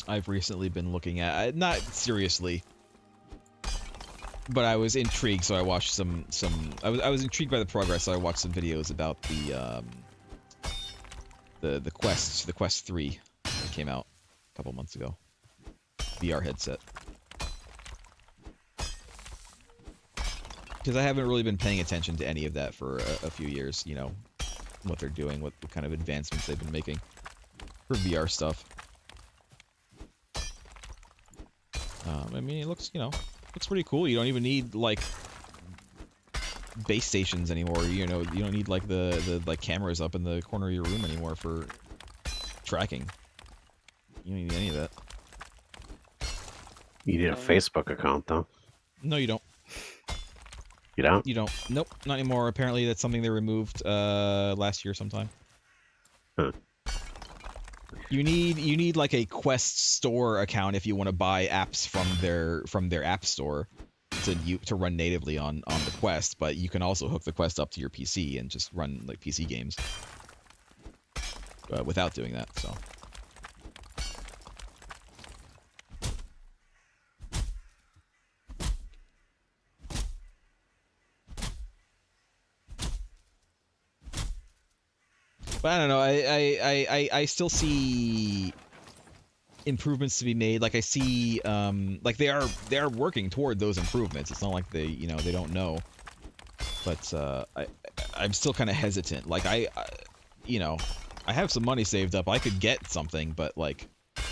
I've recently been looking at. Not seriously, but I was intrigued, so I watched some. I was intrigued by the progress, so I watched some videos about the Quest 3 that came out a couple months ago. VR headset. Because I haven't really been paying attention to any of that for a few years, you know, what they're doing, what kind of advancements they've been making for VR stuff. I mean, it looks, you know, looks pretty cool. You don't even need, like, base stations anymore. You know, you don't need, like, the like, cameras up in the corner of your room anymore for tracking. You don't need any of that. You need a Facebook account, though. No, you don't. You don't? You don't. Nope, not anymore. Apparently, that's something they removed last year sometime. Huh. You need like a Quest store account if you want to buy apps from their app store to run natively on the Quest, but you can also hook the Quest up to your PC and just run like PC games without doing that. So. But I don't know. I still see improvements to be made. Like I see, like they are working toward those improvements. It's not like they don't know. But I'm still kind of hesitant. Like you know, I have some money saved up. I could get something, but like I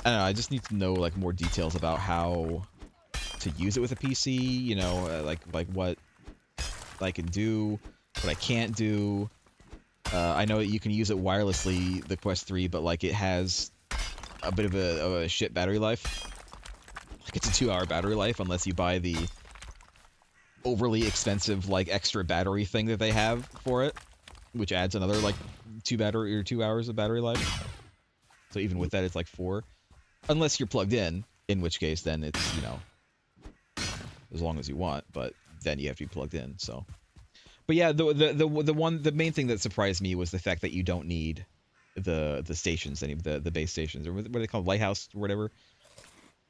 don't know. I just need to know like more details about how to use it with a PC. You know, like what I can do, what I can't do. I know that you can use it wirelessly, the Quest 3, but like it has a bit of a shit battery life. Like it's a 2-hour battery life unless you buy the overly expensive like extra battery thing that they have for it, which adds another like 2 hours of battery life. So even with that, it's like 4, unless you're plugged in which case then it's, you know, as long as you want, but then you have to be plugged in. So. But yeah, the main thing that surprised me was the fact that you don't need the stations, the base stations, or what are they called, lighthouse or whatever.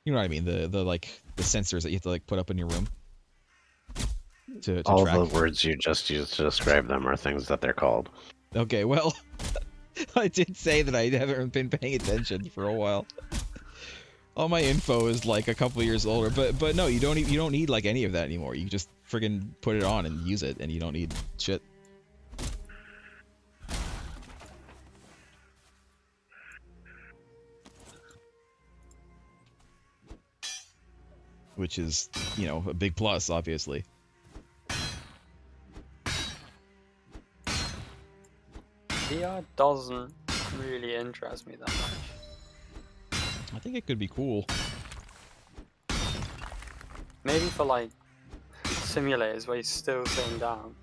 You know what I mean? The like the sensors that you have to like put up in your room to All track. the words you just used to describe them are things that they're called. Okay, well, I did say that I haven't been paying attention for a while. All my info is like a couple years older, but no, you don't need like any of that anymore. You just friggin' put it on and use it, and you don't need shit. Which is, you know, a big plus, obviously. VR doesn't really interest me that much. I think it could be cool. Maybe for like simulators where you're still sitting down.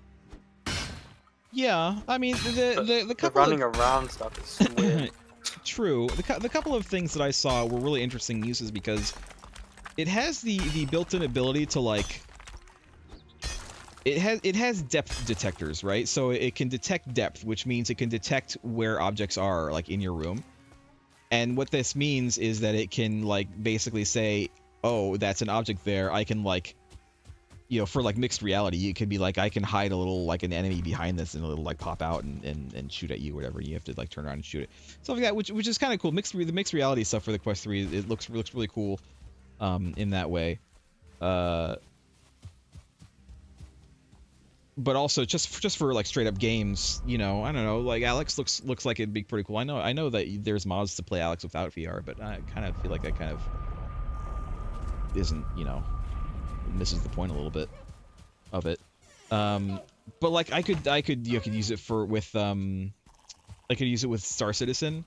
Yeah, I mean the couple running around stuff is weird. True. The couple of things that I saw were really interesting uses because it has the built-in ability to like it has depth detectors, right? So it can detect depth, which means it can detect where objects are like in your room. And what this means is that it can like basically say, "Oh, that's an object there. I can like, you know, for like mixed reality, you could be like, I can hide a little like an enemy behind this and it'll like pop out and shoot at you, or whatever. You have to like turn around and shoot it. Stuff like that, which is kind of cool. The mixed reality stuff for the Quest 3, it looks really cool in that way. But also just for like straight up games, you know, I don't know, like Alex looks like it'd be pretty cool. I know that there's mods to play Alex without VR, but I kind of feel like that kind of isn't, you know, misses the point a little bit of it. But like I could use it I could use it with Star Citizen,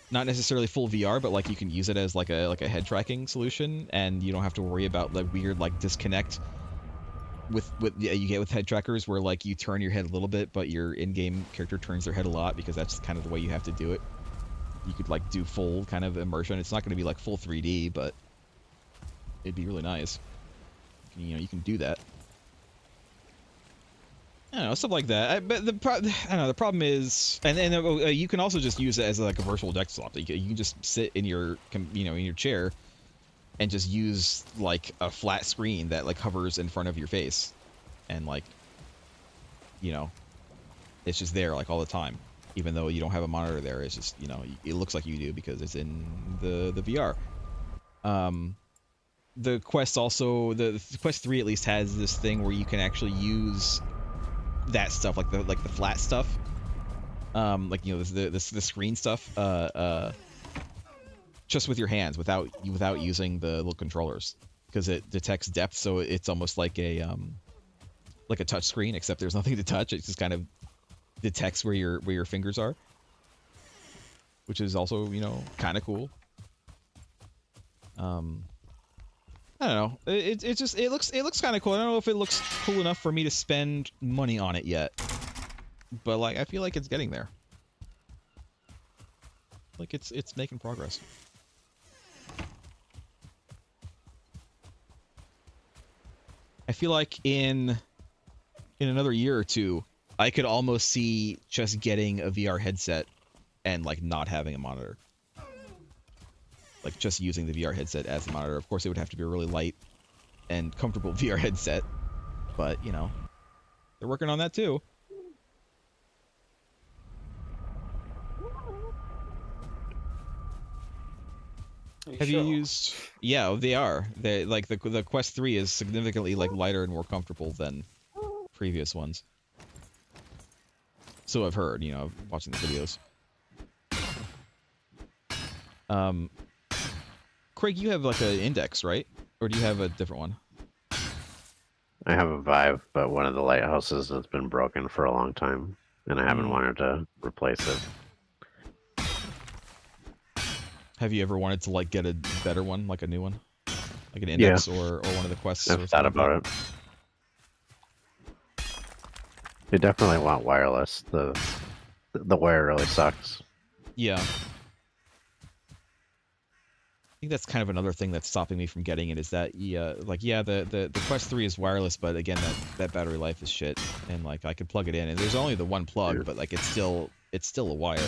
not necessarily full VR, but like you can use it as like a head tracking solution, and you don't have to worry about like weird like disconnect with you get with head trackers where like you turn your head a little bit, but your in-game character turns their head a lot because that's kind of the way you have to do it. You could like do full kind of immersion. It's not going to be like full 3D, but it'd be really nice. You know, you can do that. I don't know, stuff like that. But I don't know. The problem is, and you can also just use it as like a virtual desktop. You can just sit in your in your chair, and just use like a flat screen that like hovers in front of your face, and like, it's just there like all the time, even though you don't have a monitor there. It's just it looks like you do because it's in the VR. The Quest also the Quest 3 at least has this thing where you can actually use that stuff like the flat stuff, like the screen stuff, just with your hands without using the little controllers, because it detects depth, so it's almost like a touch screen, except there's nothing to touch. It just kind of detects where your fingers are, which is also kind of cool. I don't know. It looks kind of cool. I don't know if it looks cool enough for me to spend money on it yet, but like I feel like it's getting there. Like it's making progress. I feel like in another year or two, I could almost see just getting a VR headset and like not having a monitor. Like just using the VR headset as a monitor. Of course, it would have to be a really light and comfortable VR headset, but they're working on that too. Have you used? Yeah, they are. They like the Quest 3 is significantly like lighter and more comfortable than previous ones. So I've heard, watching the videos. Craig, you have like an Index, right? Or do you have a different one? I have a Vive, but one of the lighthouses has been broken for a long time, and I haven't wanted to replace it. Have you ever wanted to like get a better one, like a new one, like an Index or one of the Quests? I've thought about it. You definitely want wireless. The wire really sucks. Yeah. I think that's kind of another thing that's stopping me from getting it, is that the Quest 3 is wireless, but again that battery life is shit, and like I could plug it in and there's only the one plug, but like it's still a wire.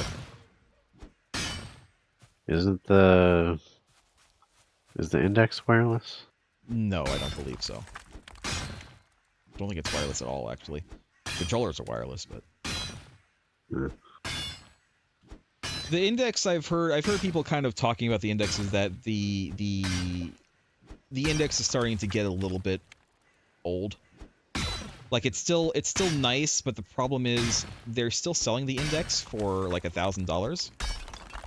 Is the Index wireless? No, I don't believe so. I don't think it's wireless at all, actually. Controllers are wireless, but the Index, I've heard people kind of talking about the Index, is that the Index is starting to get a little bit old. Like it's still nice, but the problem is they're still selling the Index for like $1,000,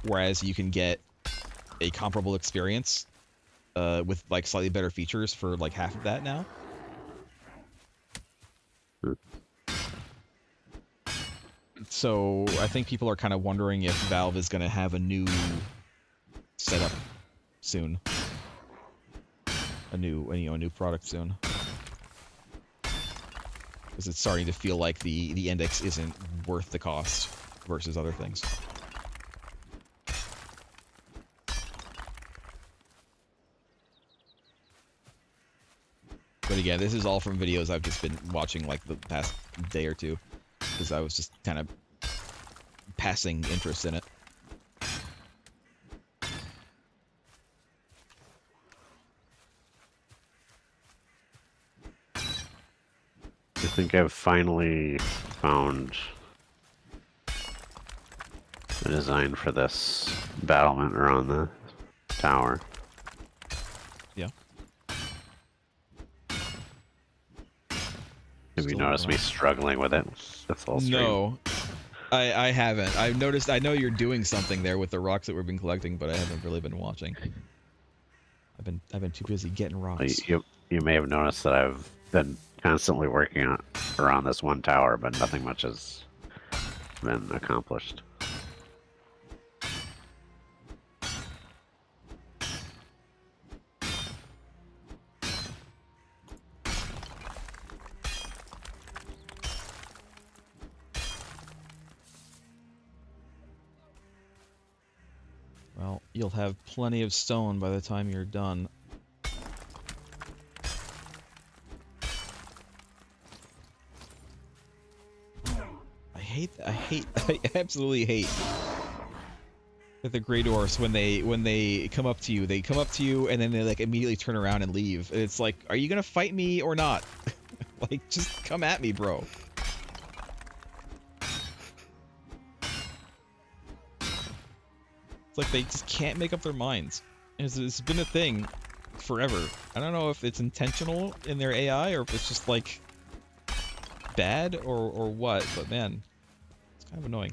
whereas you can get a comparable experience with like slightly better features for like half of that now. So I think people are kind of wondering if Valve is going to have a new setup soon, a new product soon, because it's starting to feel like the Index isn't worth the cost versus other things. But again, this is all from videos I've just been watching like the past day or two, because I was just kind of passing interest in it. I think I've finally found a design for this battlement around the tower. Yeah. Have you noticed me struggling with it? That's all stream. No, I haven't. I've noticed. I know you're doing something there with the rocks that we've been collecting, but I haven't really been watching. I've been too busy getting rocks. You may have noticed that I've been constantly working around this one tower, but nothing much has been accomplished. Well, you'll have plenty of stone by the time you're done. I absolutely hate the Grey Dwarfs when they come up to you. They come up to you and then they like immediately turn around and leave. It's like, are you gonna fight me or not? Like, just come at me, bro. It's like they just can't make up their minds. It's been a thing forever. I don't know if it's intentional in their AI or if it's just like bad or what, but man, it's kind of annoying.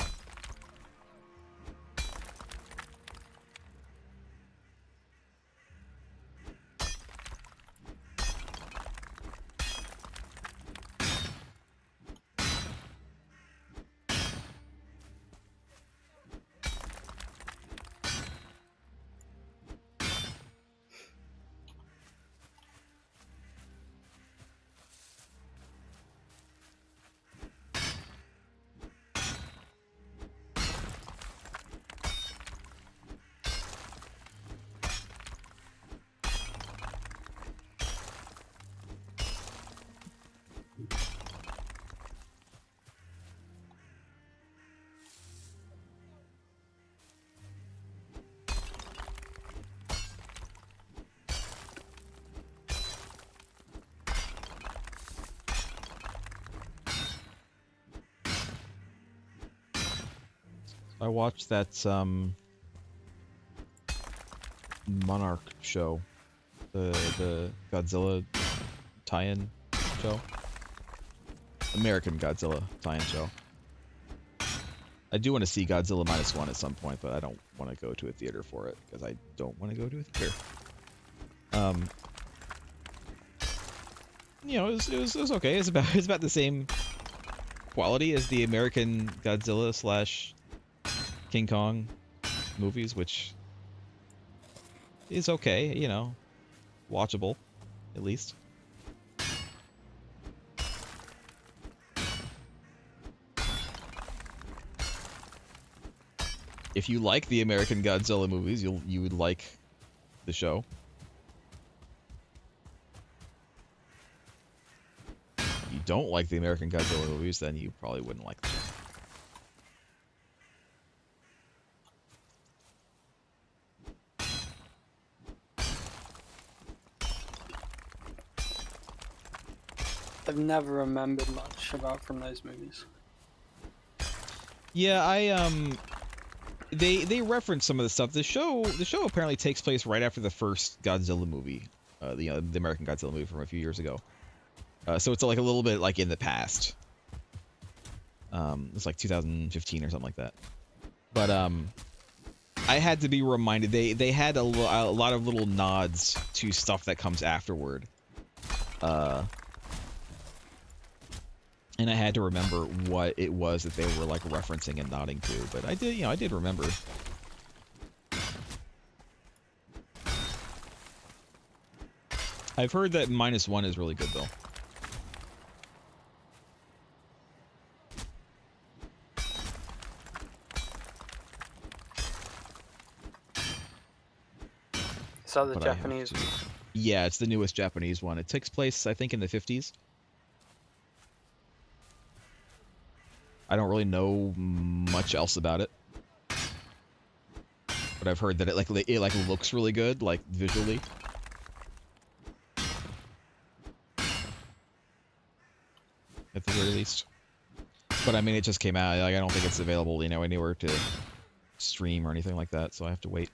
I watched that Monarch show, the Godzilla tie-in show, American Godzilla tie-in show. I do want to see Godzilla -1 at some point, but I don't want to go to a theater for it because I don't want to go to a theater. You know, it was okay. It's about the same quality as the American Godzilla / King Kong movies, which is okay, you know, watchable, at least. If you like the American Godzilla movies, you would like the show. If you don't like the American Godzilla movies, then you probably wouldn't like the show. I've never remembered much about from those movies. Yeah, they reference some of the stuff. The show apparently takes place right after the first Godzilla movie, the American Godzilla movie from a few years ago. So it's like a little bit like in the past. It's like 2015 or something like that. But I had to be reminded they had a lot of little nods to stuff that comes afterward. And I had to remember what it was that they were like referencing and nodding to, but I did remember. I've heard that -1 is really good though. Is that the But I have Japanese to- one? Yeah, it's the newest Japanese one. It takes place, I think, in the 50s. I don't really know much else about it, but I've heard that it looks really good, like visually. At the very least. But I mean, it just came out. Like, I don't think it's available, you know, anywhere to stream or anything like that, so I have to wait.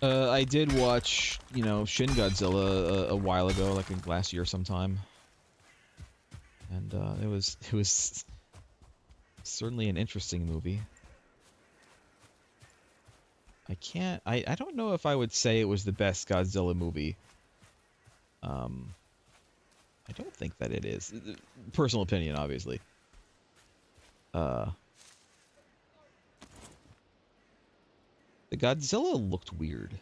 I did watch, you know, Shin Godzilla a while ago, like last year sometime, and it was certainly an interesting movie. I don't know if I would say it was the best Godzilla movie. I don't think that it is. Personal opinion, obviously. The Godzilla looked weird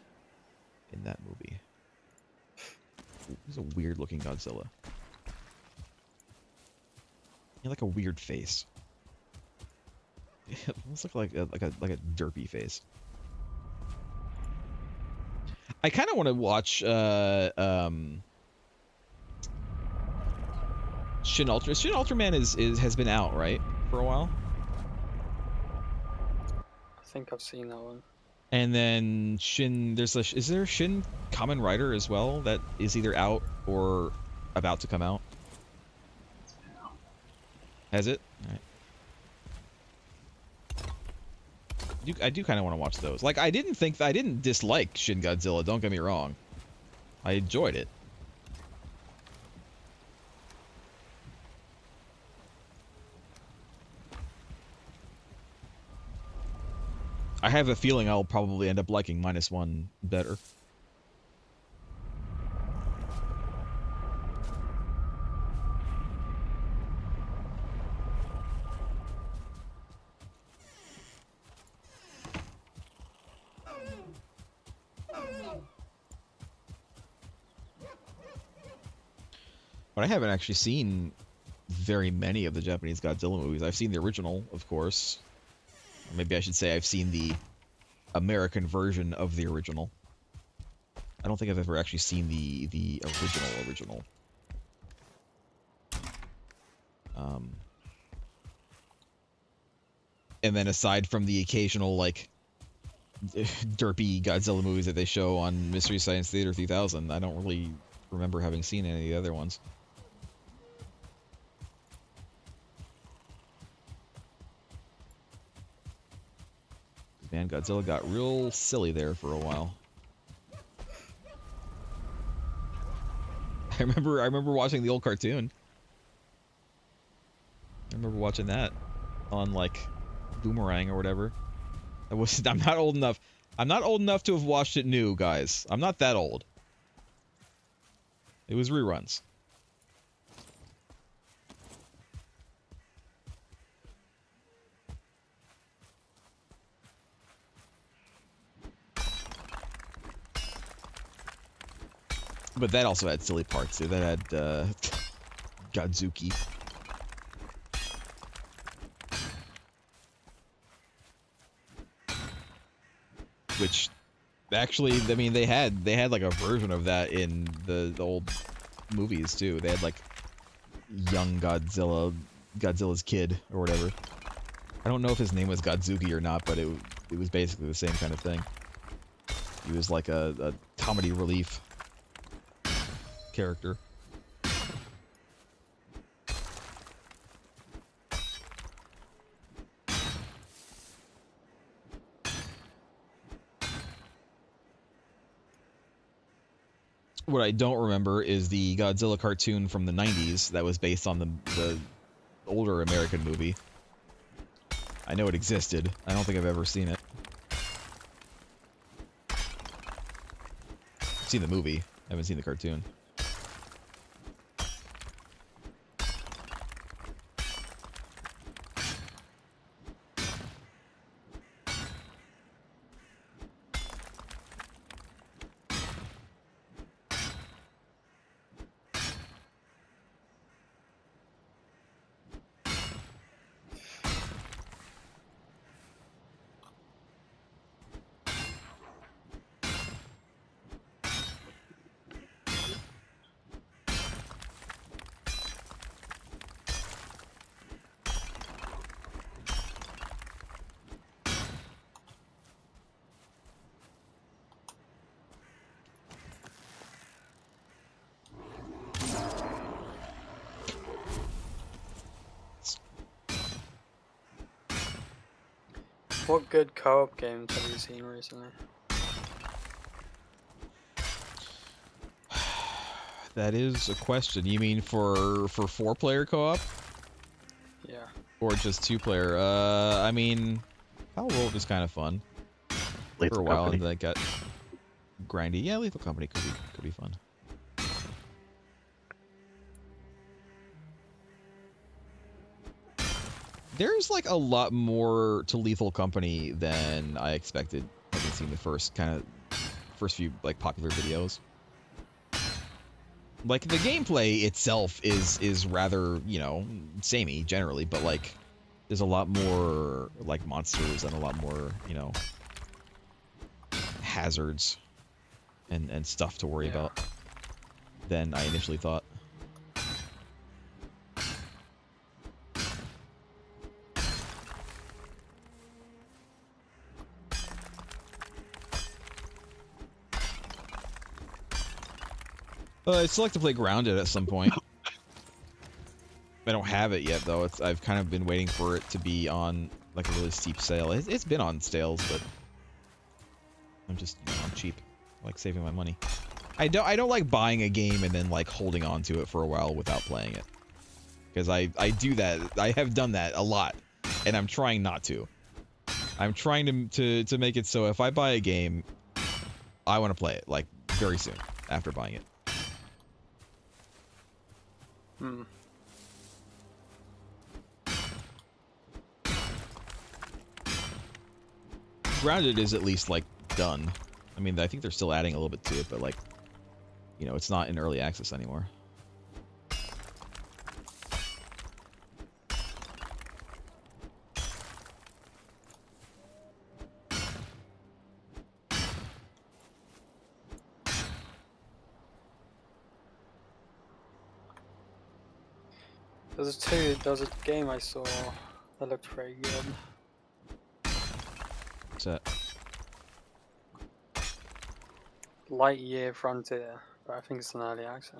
in that movie. It was a weird looking Godzilla. like a weird face. It looks like a derpy face. I kind of want to watch Shin Ultra. Shin Ultraman has been out, right, for a while. I think I've seen that one. And then Shin, is there Shin Kamen Rider as well that is either out or about to come out? Has it? All right. I do kind of want to watch those. Like, I didn't dislike Shin Godzilla. Don't get me wrong. I enjoyed it. I have a feeling I'll probably end up liking -1 better. But I haven't actually seen very many of the Japanese Godzilla movies. I've seen the original, of course. Or maybe I should say I've seen the American version of the original. I don't think I've ever actually seen the original. And then aside from the occasional, like, derpy Godzilla movies that they show on Mystery Science Theater 3000, I don't really remember having seen any of the other ones. Man, Godzilla got real silly there for a while. I remember watching the old cartoon. I remember watching that on, like, Boomerang or whatever. I'm not old enough. I'm not old enough to have watched it new, guys. I'm not that old. It was reruns. But that also had silly parts too. That had Godzuki. Which actually, I mean, they had like a version of that in the old movies too. They had like young Godzilla's kid or whatever. I don't know if his name was Godzuki or not, but it was basically the same kind of thing. He was like a comedy relief character. What I don't remember is the Godzilla cartoon from the 90s that was based on the older American movie. I know it existed. I don't think I've ever seen it. I've seen the movie. I haven't seen the cartoon. What good co-op games have you seen recently? That is a question. You mean for 4-player co-op? Yeah. Or just 2-player? I mean, Power World is kind of fun Lethal for a while, Company. and then it got grindy. Yeah, Lethal Company could be fun. There's like a lot more to Lethal Company than I expected, having seen the first few like popular videos. Like the gameplay itself is rather, you know, samey generally, but like there's a lot more like monsters and a lot more, you know, hazards and stuff to worry about than I initially thought. I'd still like to play Grounded at some point. I don't have it yet though. I've kind of been waiting for it to be on like a really steep sale. It's been on sales, but I'm just, you know, I'm cheap. I like saving my money. I don't like buying a game and then like holding on to it for a while without playing it. Because I do that. I have done that a lot, and I'm trying not to. I'm trying to make it so if I buy a game, I want to play it like very soon after buying it. Hmm. Grounded is at least like done. I mean, I think they're still adding a little bit to it, but like, you know, it's not in early access anymore. There was a game I saw that looked very good. What's that? Lightyear Frontier, but I think it's an early access.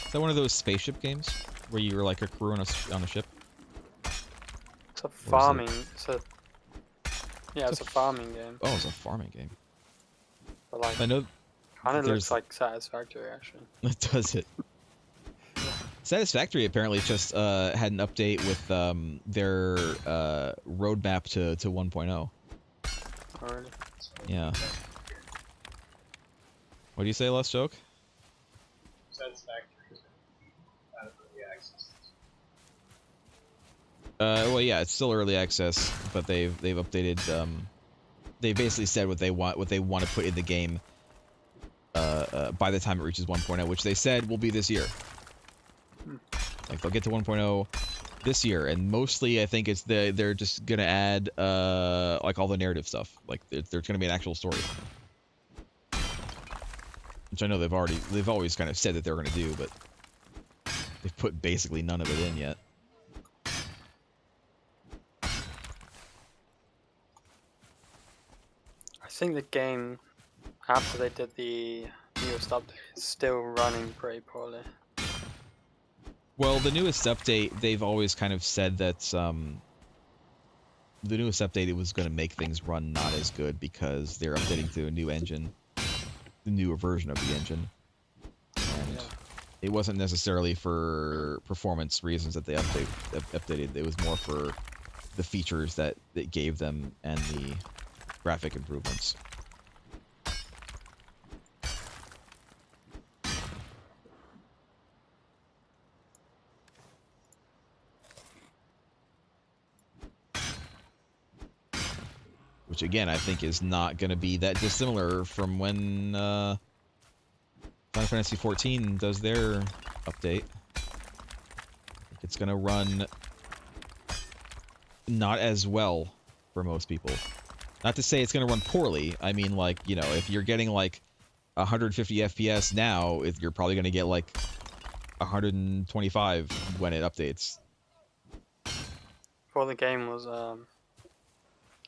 Is that one of those spaceship games where you're like a crew on a ship? It's a farming. It's a farming game. Oh, it's a farming game. But like, I know. kind of there's- looks like Satisfactory actually. Does it? Satisfactory apparently just had an update with their roadmap to 1.0. Oh really? Yeah. What do you say, Less Joke? Satisfactory is out of early access. Well, yeah, it's still early access, but they've updated. They basically said what they want to put in the game. By the time it reaches 1.0, which they said will be this year. Like they'll get to 1.0 this year, and mostly I think it's they're just gonna add like all the narrative stuff. Like there's gonna be an actual story, which I know they've always kind of said that they're gonna do, but they've put basically none of it in yet. I think the game, after they did the newest update, is still running pretty poorly. Well, the newest update, they've always kind of said that the newest update it was going to make things run not as good because they're updating to a new engine, the newer version of the engine, and it wasn't necessarily for performance reasons that they updated. It was more for the features that it gave them and the graphic improvements. Which again, I think is not going to be that dissimilar from when Final Fantasy XIV does their update. I think it's going to run not as well for most people. Not to say it's going to run poorly. I mean, like, you know, if you're getting like 150 FPS now, you're probably going to get like 125 when it updates. Before the game was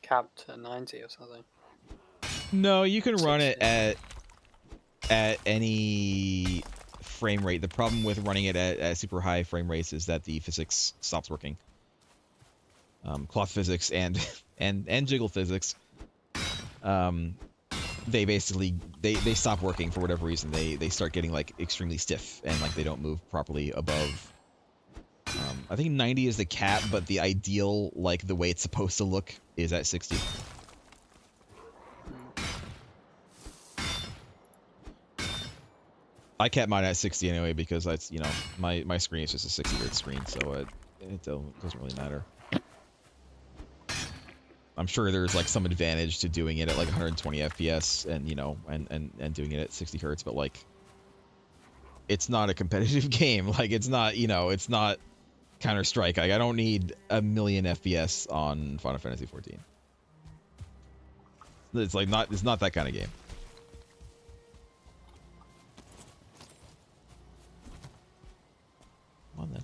capped at 90 or something. No, you can run it 60. at any frame rate. The problem with running it at super high frame rates is that the physics stops working. Cloth physics and jiggle physics. They basically they stop working for whatever reason. They start getting like extremely stiff and like they don't move properly above. I think 90 is the cap, but the ideal, like the way it's supposed to look, is at 60. I kept mine at 60 anyway because that's, you know, my screen is just a 60 Hz screen, so it doesn't really matter. I'm sure there's like some advantage to doing it at like 120 FPS and and doing it at 60 hertz, but like it's not a competitive game. Like it's not, it's not Counter-Strike. Like I don't need a million FPS on Final Fantasy 14. It's not that kind of game. Come on then.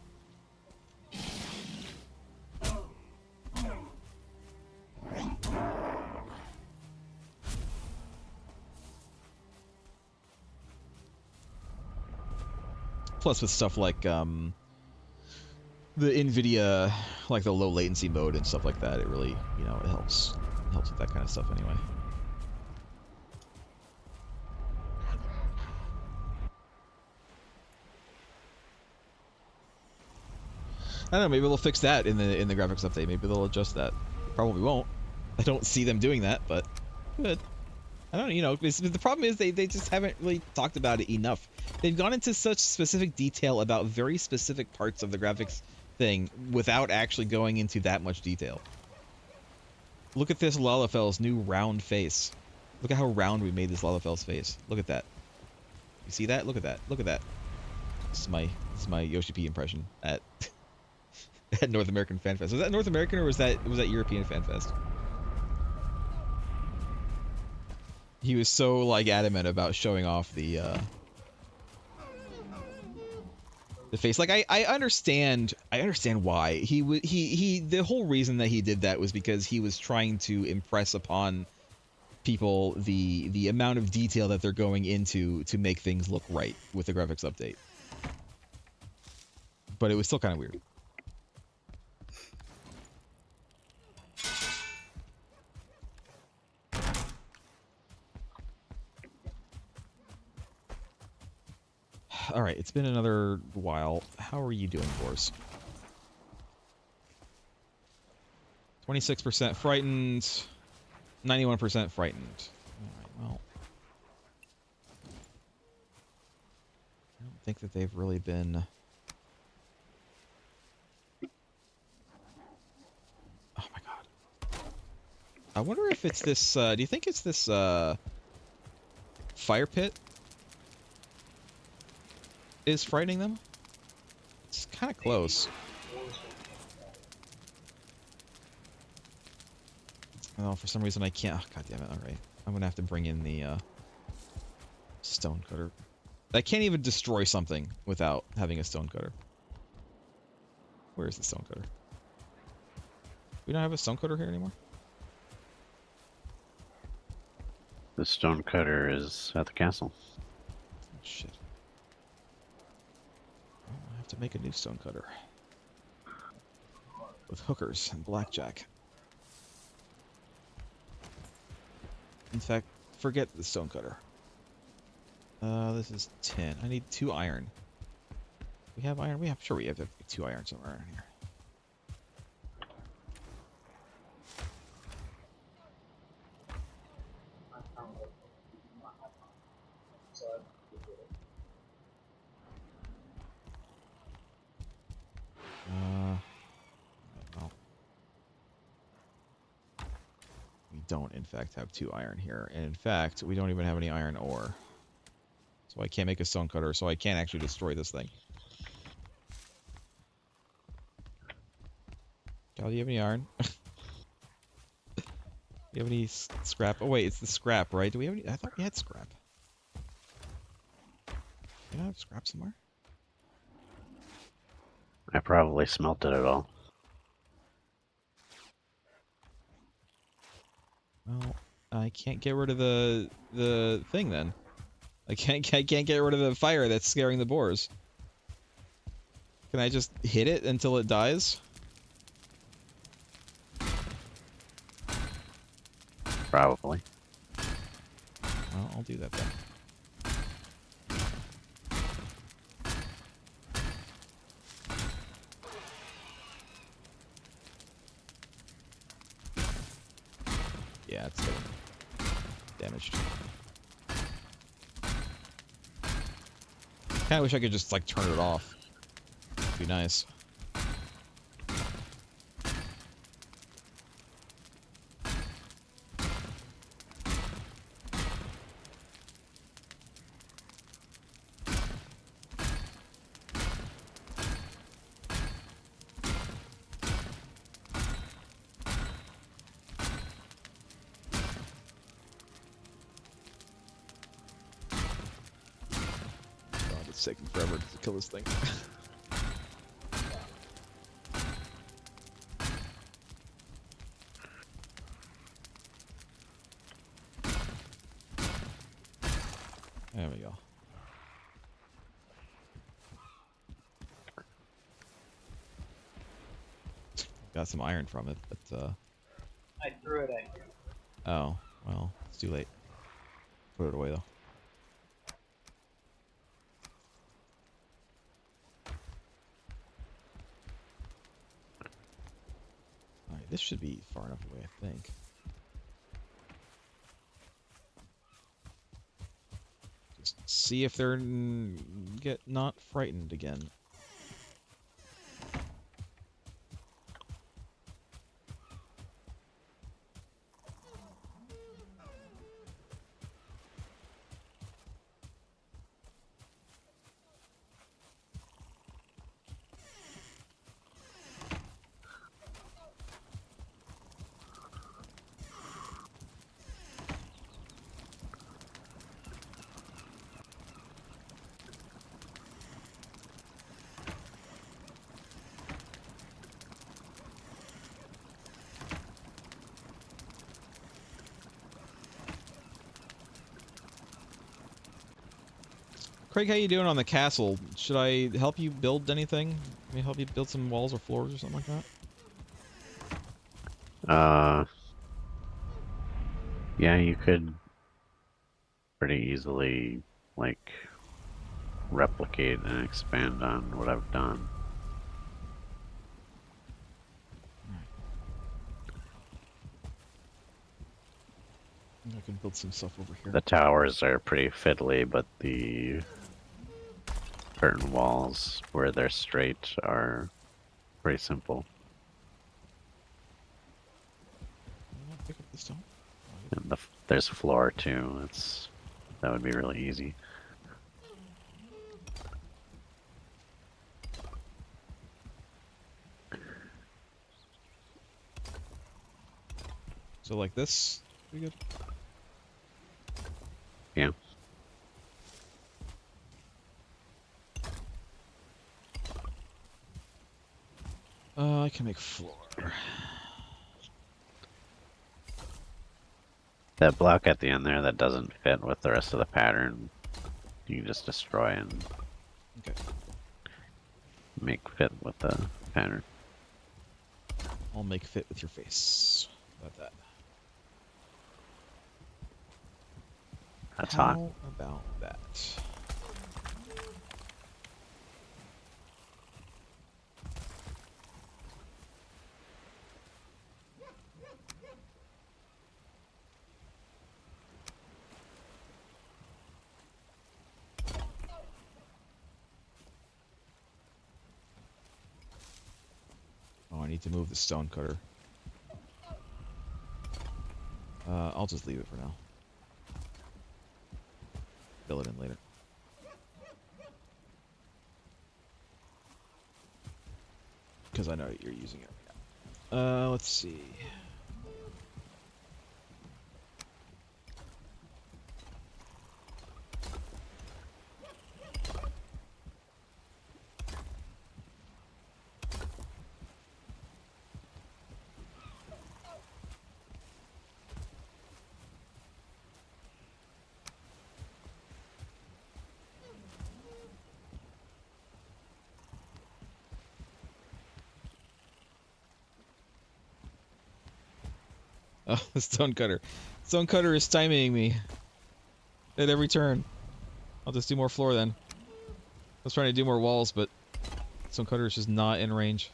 Plus with stuff like the NVIDIA, like the low latency mode and stuff like that, it really, it helps with that kind of stuff anyway. I don't know, maybe they'll fix that in the graphics update. Maybe they'll adjust that. Probably won't. I don't see them doing that, but good. I don't know, the problem is they just haven't really talked about it enough. They've gone into such specific detail about very specific parts of the graphics thing without actually going into that much detail. Look at this Lalafel's new round face. Look at how round we made this Lalafel's face. Look at that. You see that? Look at that. Look at that. This is my Yoshi P impression at at North American Fan Fest. Was that North American or was that European Fan Fest? He was so like adamant about showing off the face. Like I understand why he the whole reason that he did that was because he was trying to impress upon people the amount of detail that they're going into to make things look right with the graphics update. But it was still kind of weird. All right, it's been another while. How are you doing, boars? 26% frightened, 91% frightened. All right, well, I don't think that they've really been. Oh my god! I wonder if it's this. Do you think it's this fire pit? Is frightening them? It's kind of close. Oh, for some reason I can't. Oh, god damn it! All right, I'm gonna have to bring in the stone cutter. I can't even destroy something without having a stone cutter. Where is the stone cutter? We don't have a stone cutter here anymore. The stone cutter is at the castle. Oh, shit. I have to make a new stone cutter. With hookers and blackjack. In fact, forget the stone cutter. This is 10. I need 2 iron. We have iron? Sure we have 2 iron somewhere around here. Well, we don't in fact have 2 iron here, and in fact we don't even have any iron ore, so I can't make a stone cutter, so I can't actually destroy this thing. Cal, do you have any iron? Do you have any scrap? Oh wait, it's the scrap, right? Do we have any? I thought we had scrap. Do you not have scrap somewhere? I probably smelted it all. Well, I can't get rid of the thing then. I can't get rid of the fire that's scaring the boars. Can I just hit it until it dies? Probably. Well, I'll do that then. Yeah, it's getting damaged. Kinda wish I could just, like, turn it off. It'd be nice. It's taking forever to kill this thing. There we go. Got some iron from it, but I threw it at you. oh, well, it's too late. Put it away though. Alright, this should be far enough away, I think. Just see if they're get not frightened again. Craig, how you doing on the castle? Should I help you build anything? Let me help you build some walls or floors or something like that? Yeah, you could pretty easily, like, replicate and expand on what I've done. I can build some stuff over here. The towers are pretty fiddly, but the curtain walls, where they're straight, are pretty simple. Pick up the stone. And there's floor too. That would be really easy. So like this, pretty good. Yeah. I can make floor. That block at the end there that doesn't fit with the rest of the pattern, you can just destroy and Okay. make fit with the pattern. I'll make fit with your face. How about that? That's How hot. about that? Oh, I need to move the stone cutter. I'll just leave it for now. Fill it in later. Because I know you're using it right now. Let's see. Oh, the stone cutter. Stone cutter is timing me at every turn. I'll just do more floor then. I was trying to do more walls, but stone cutter is just not in range.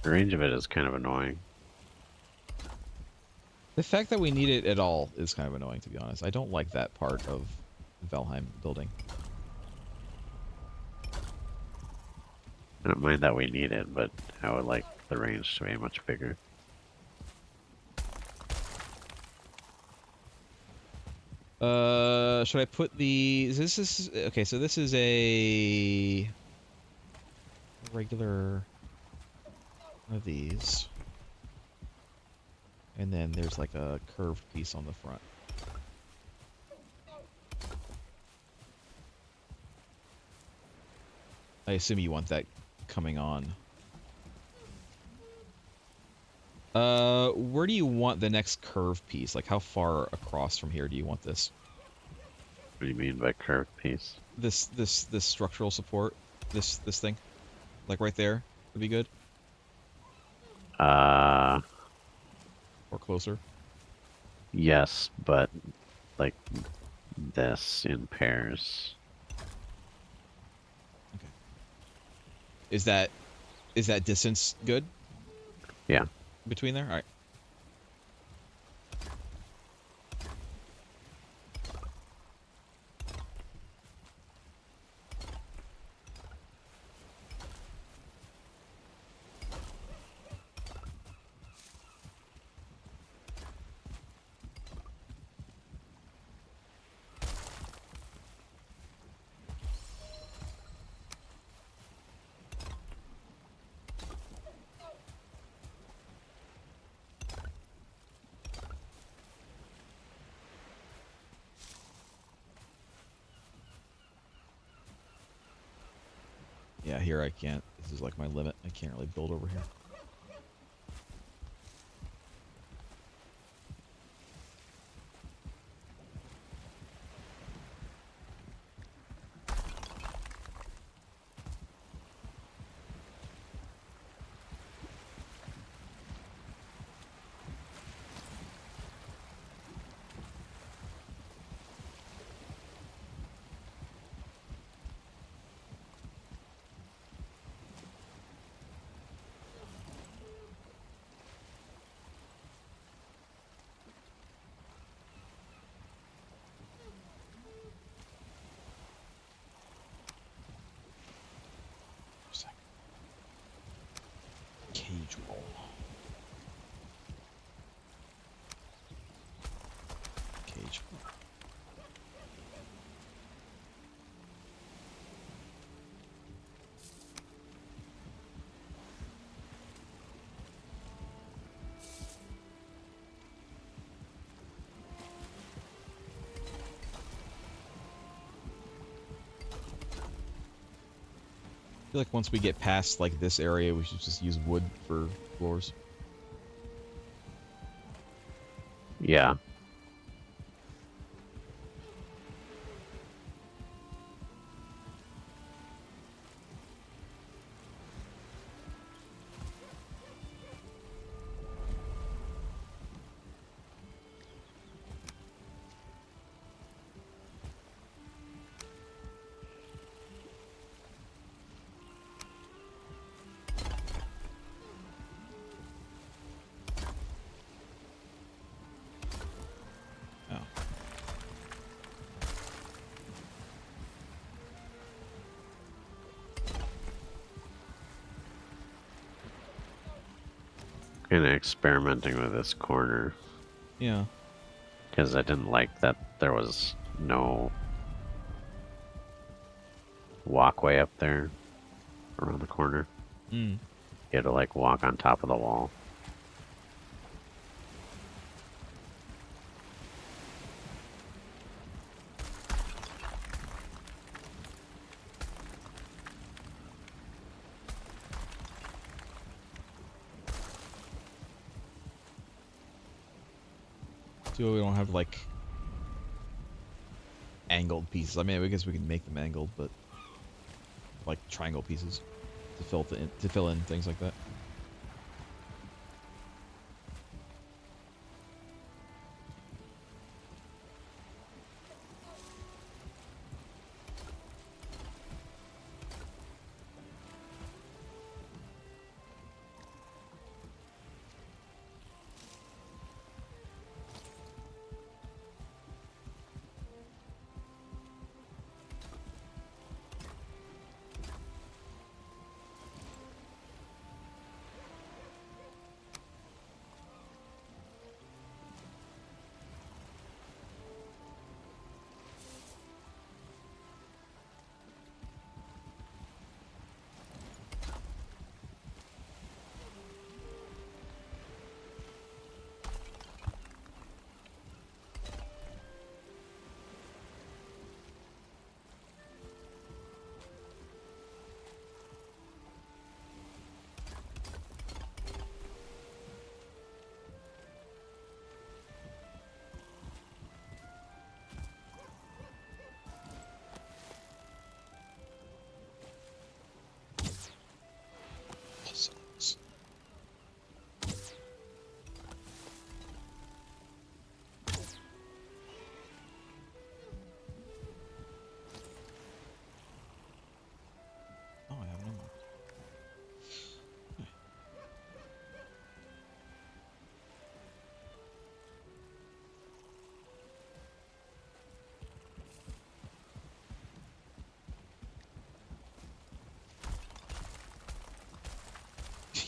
The range of it is kind of annoying. The fact that we need it at all is kind of annoying, to be honest. I don't like that part of Valheim building. I don't mind that we need it, but I would like the range to be much bigger. Should I put the... This is... Okay, so this is a... regular... one of these. And then there's like a curved piece on the front. I assume you want that coming on. Where do you want the next curve piece? Like, how far across from here do you want this? What do you mean by curved piece? This structural support? This thing? Like right there would be good? Uh, Or closer? yes, but like this in pairs. Okay. Is that distance good Yeah. between there? All right. Yeah, here I can't. This is like my limit. I can't really build over here. Cage wall. Cage wall. I feel like once we get past like this area, we should just use wood for floors. Yeah. Oh. Kind of experimenting with this corner Yeah. because I didn't like that there was no walkway up there around the corner. Mm. You had to like walk on top of the wall. So we don't have like angled pieces. I mean, I guess we can make them angled, but like triangle pieces to fill in things like that.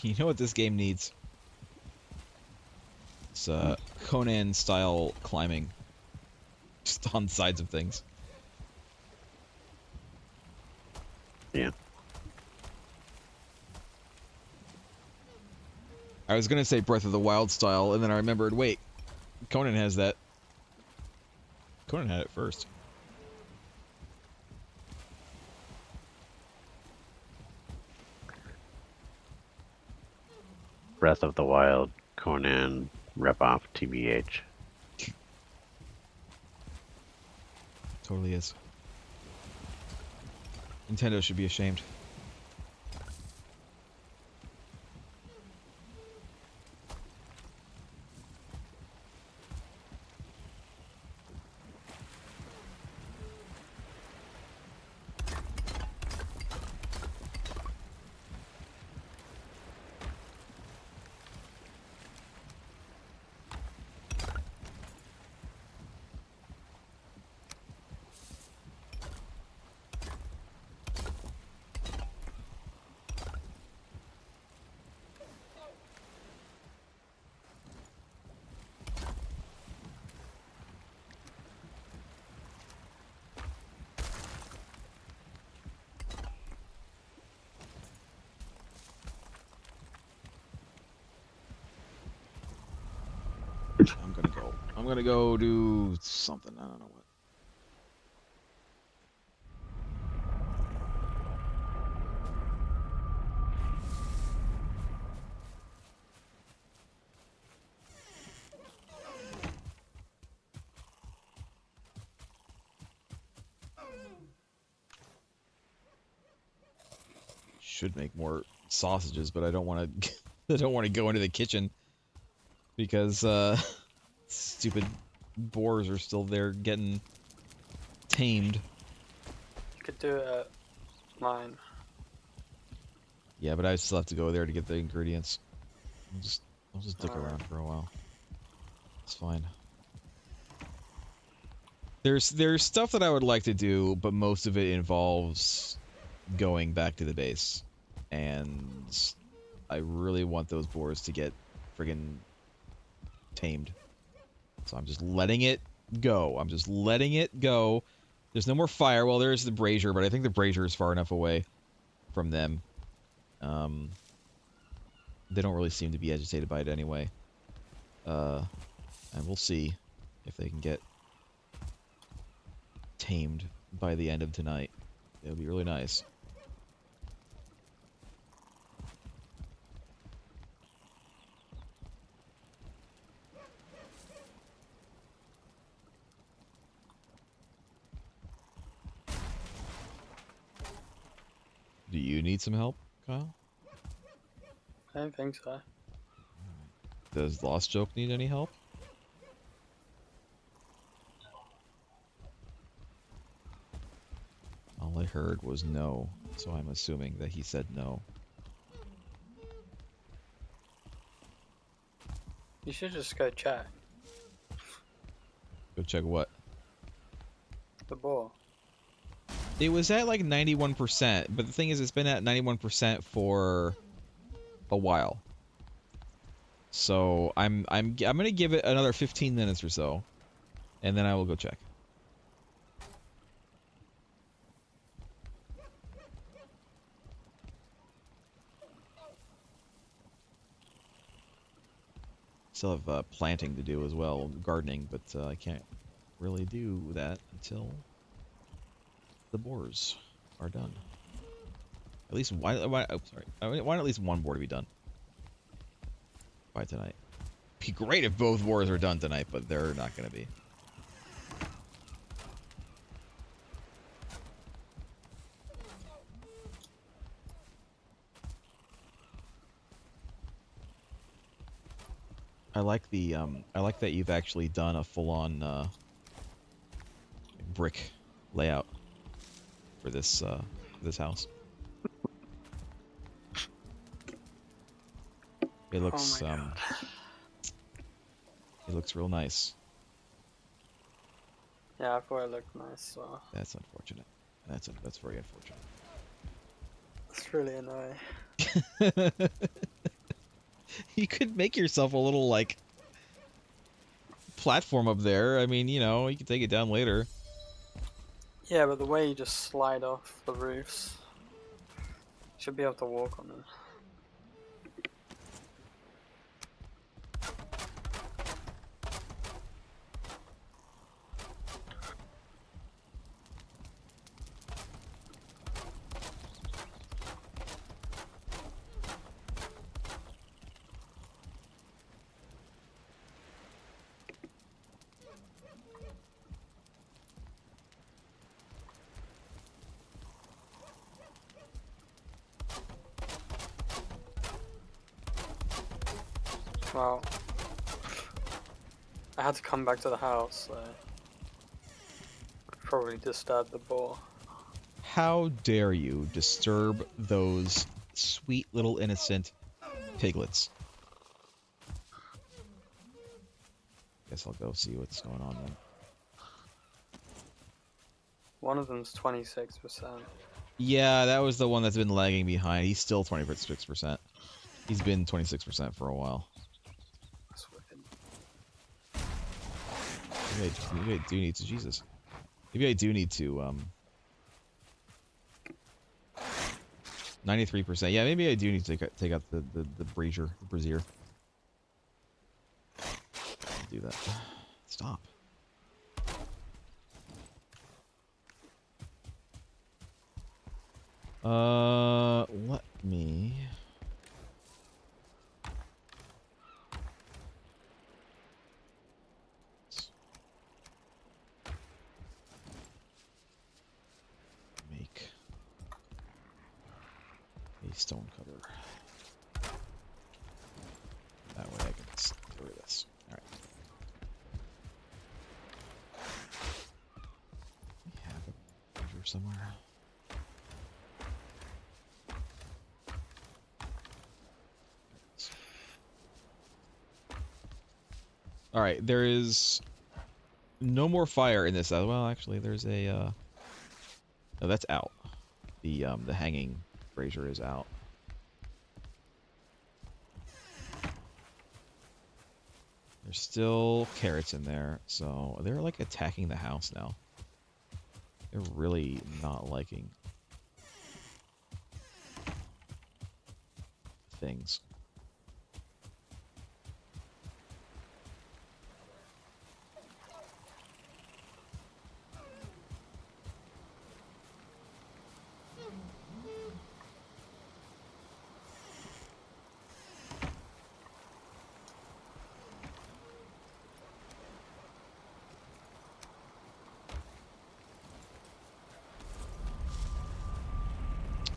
You know what this game needs? It's Conan-style climbing. Just on sides of things. Yeah. I was gonna say Breath of the Wild style, and then I remembered, wait, Conan has that. Conan had it first. Breath of the Wild, Conan, rep off, TBH. Totally is. Nintendo should be ashamed. I'm gonna go do something. I don't know what. Should make more sausages, but I don't want to. I don't want to go into the kitchen because stupid boars are still there getting tamed. You could do it at mine. Yeah, but I still have to go there to get the ingredients. I'll just dick around for a while. It's fine. There's stuff that I would like to do, but most of it involves going back to the base, and I really want those boars to get friggin' tamed. So I'm just letting it go. I'm just letting it go. There's no more fire. Well, there's the brazier, but I think the brazier is far enough away from them. They don't really seem to be agitated by it anyway. And we'll see if they can get tamed by the end of tonight. It'll be really nice. Do you need some help, Kyle? I don't think so. Does Lost Joke need any help? All I heard was no, so I'm assuming that he said no. You should just go check Go check what? the boar. It was at like 91%, but the thing is, it's been at 91% for a while. So I'm gonna give it another 15 minutes or so, and then I will go check. Still have planting to do as well, gardening, but I can't really do that until the boars are done. At least why oh, sorry. I want at least one boar to be done by tonight. Be great if both boars are done tonight, but they're not going to be. I like the I like that you've actually done a full-on brick layout for this house. It looks Oh my God. it looks real nice. Yeah, I thought it looked nice. So That's unfortunate. That's very unfortunate. it's really annoying. You could make yourself a little, like, platform up there. I mean, you know, you can take it down later. Yeah, but the way you just slide off the roofs, you should be able to walk on them. Well, I had to come back to the house, so probably disturbed the boar. How dare you disturb those sweet little innocent piglets? Guess I'll go see what's going on then. One of them's 26%. Yeah, that was the one that's been lagging behind. He's still 26%. He's been 26% for a while. That's wicked. Maybe I do need to, Jesus. Maybe I do need to, 93%. Yeah, maybe I do need to take out the brazier, the brazier. I'll do that. Stop. Let me... make a stone cutter. That way I can get rid of this. Alright. We have a brazier somewhere. Alright, there is no more fire in this. Well, actually, there's a, no, that's out. The hanging brazier is out. There's still carrots in there, so they're, like, attacking the house now. They're really not liking things.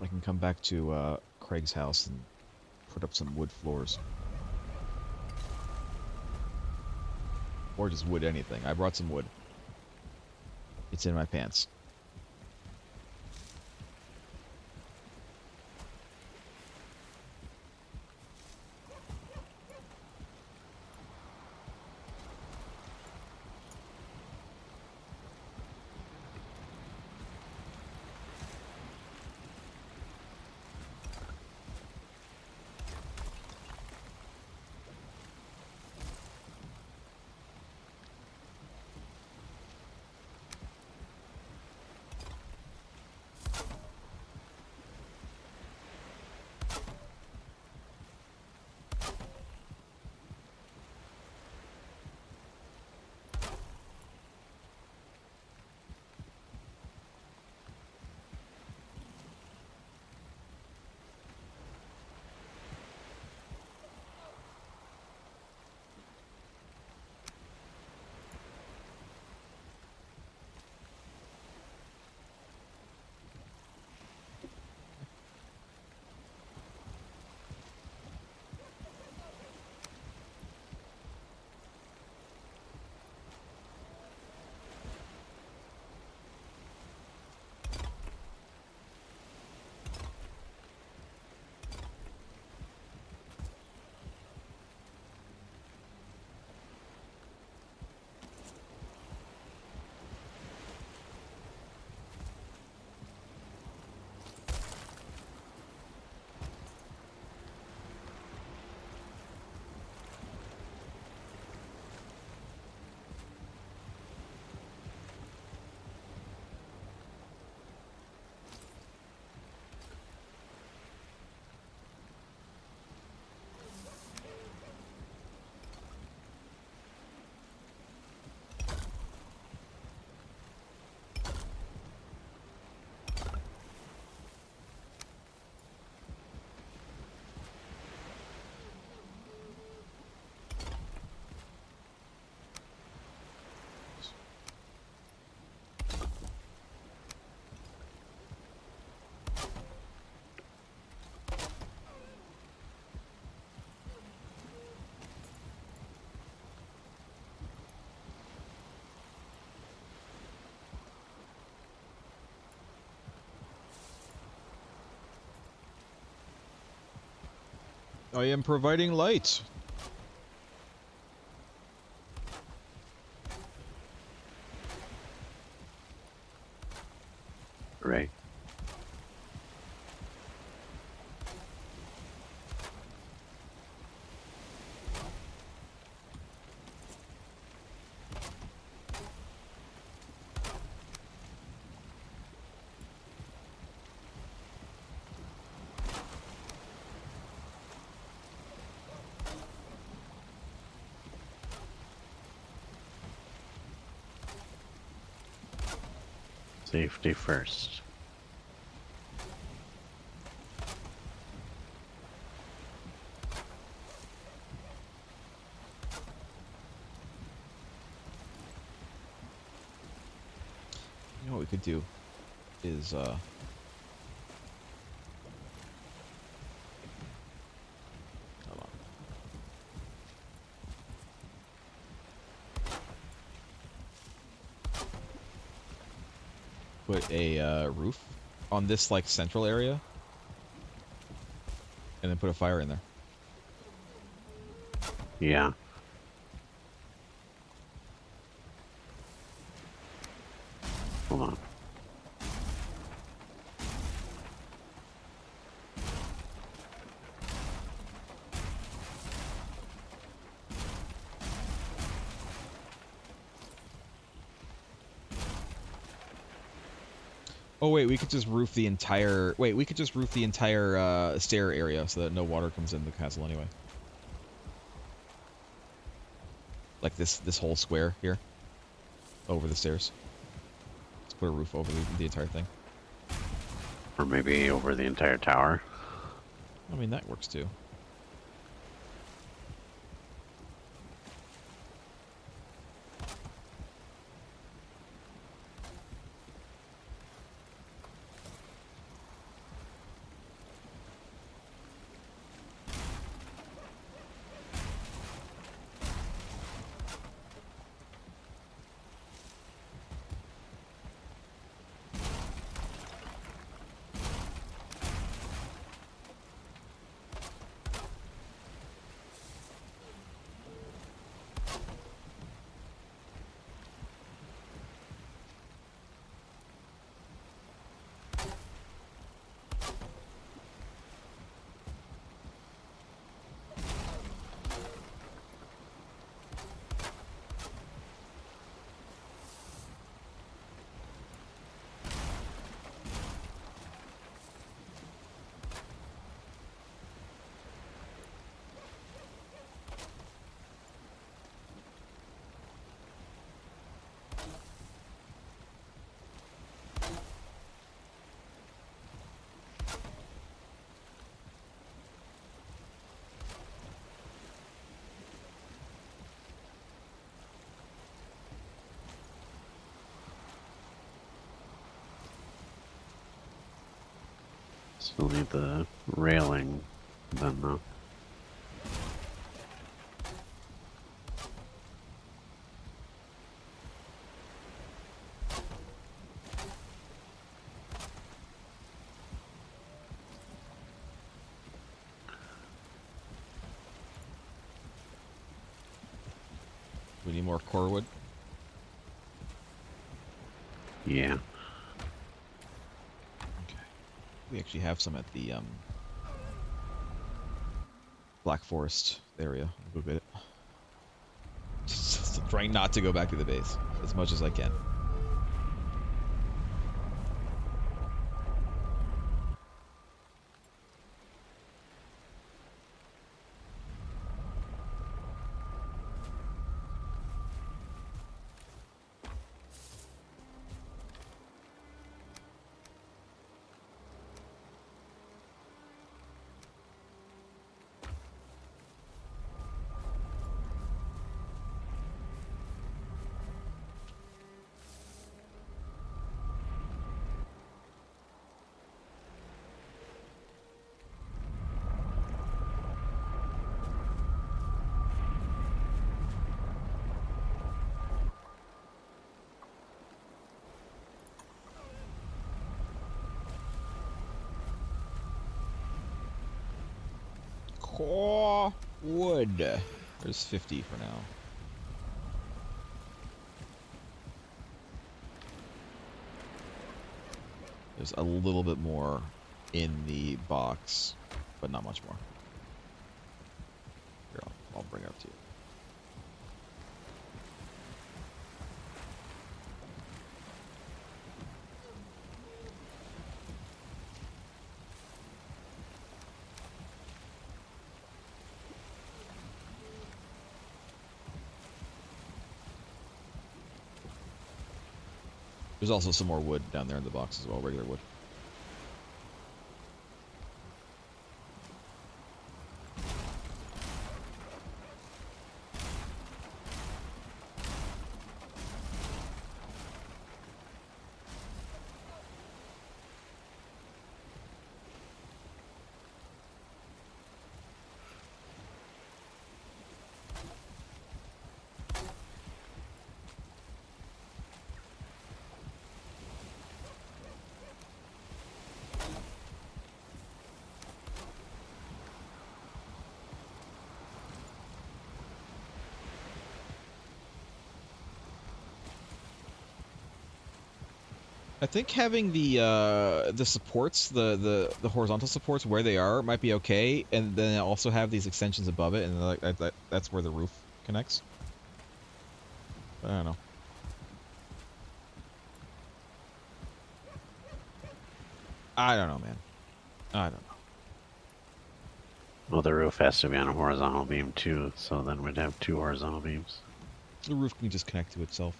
I can come back to Craig's house and put up some wood floors. Or just wood anything. I brought some wood. It's in my pants. I am providing light. Right. Safety first. You know what we could do is hold on. Put a roof on this like central area, and then put a fire in there. Yeah. Hold on. Oh wait, we could just roof the entire. Wait, we could just roof the entire stair area so that no water comes in the castle anyway. Like this whole square here, over the stairs. Let's put a roof over the entire thing. Or maybe over the entire tower. I mean that works too. Still need the railing then though. We need more core wood. Yeah. Okay. We actually have some at the Black Forest area. I'll go get it. Just trying not to go back to the base as much as I can. Oh, wood. There's 50 for now. There's a little bit more in the box, but not much more. Here, I'll bring it up to you. There's also some more wood down there in the box as well, regular wood. I think having the supports, the horizontal supports where they are might be okay, and then also have these extensions above it, and that's where the roof connects. I don't know. I don't know, man. I don't know. Well, the roof has to be on a horizontal beam too, so then we'd have 2 horizontal beams. The roof can just connect to itself,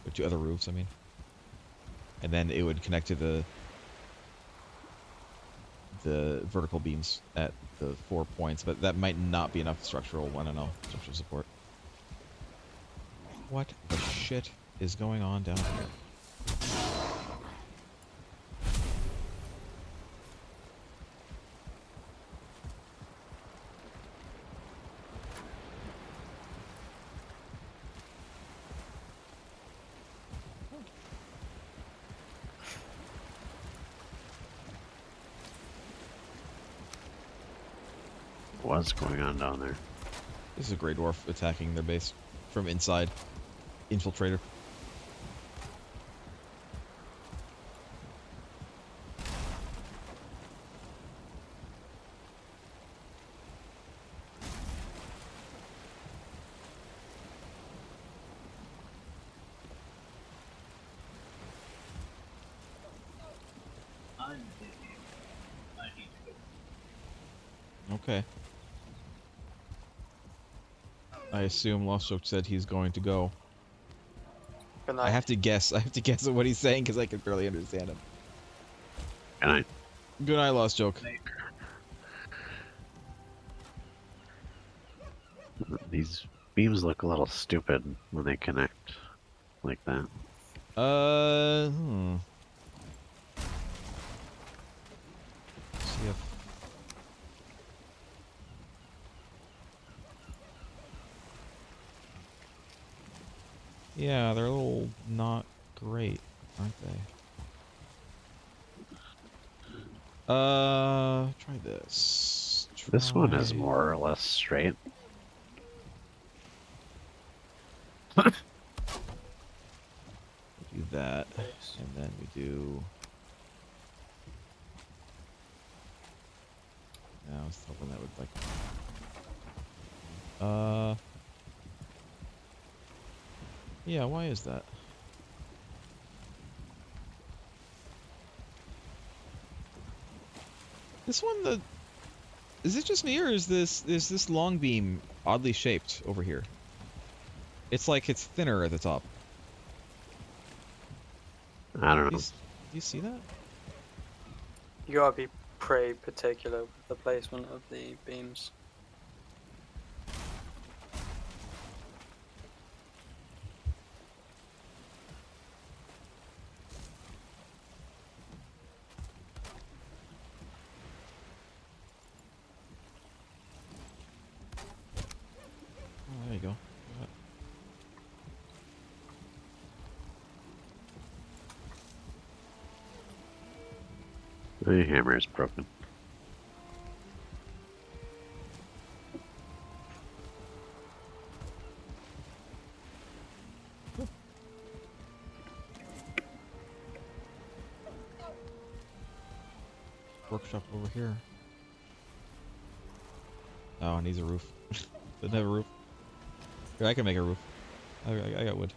or to other roofs, I mean. And then it would connect to the vertical beams at the 4 points, but that might not be enough structural, I don't know, structural support. What the shit is going on down here? What's going on down there? This is a Grey Dwarf attacking their base from inside. Infiltrator. I'm busy. I need to go. Okay. I assume Lost Joke said he's going to go. Good I night. have to guess. I have to guess at what he's saying because I can barely understand him. And I Good night, Lost Joke. These beams look a little stupid when they connect like that. Hmm. See if... Yeah, they're a little not great, aren't they? Try this. This one is Try- more or less straight. Do that, and then we do... Yeah, I was hoping that would, like... Yeah, why is that? This one, is it just me, or is this long beam oddly shaped over here? It's like it's thinner at the top. I don't know. Do you see that? You gotta be pretty particular with the placement of the beams. Oh, there you go. The hammer is broken. workshop over here. Oh, it needs a roof. Doesn't have a roof. Here, I can make a roof. I got wood.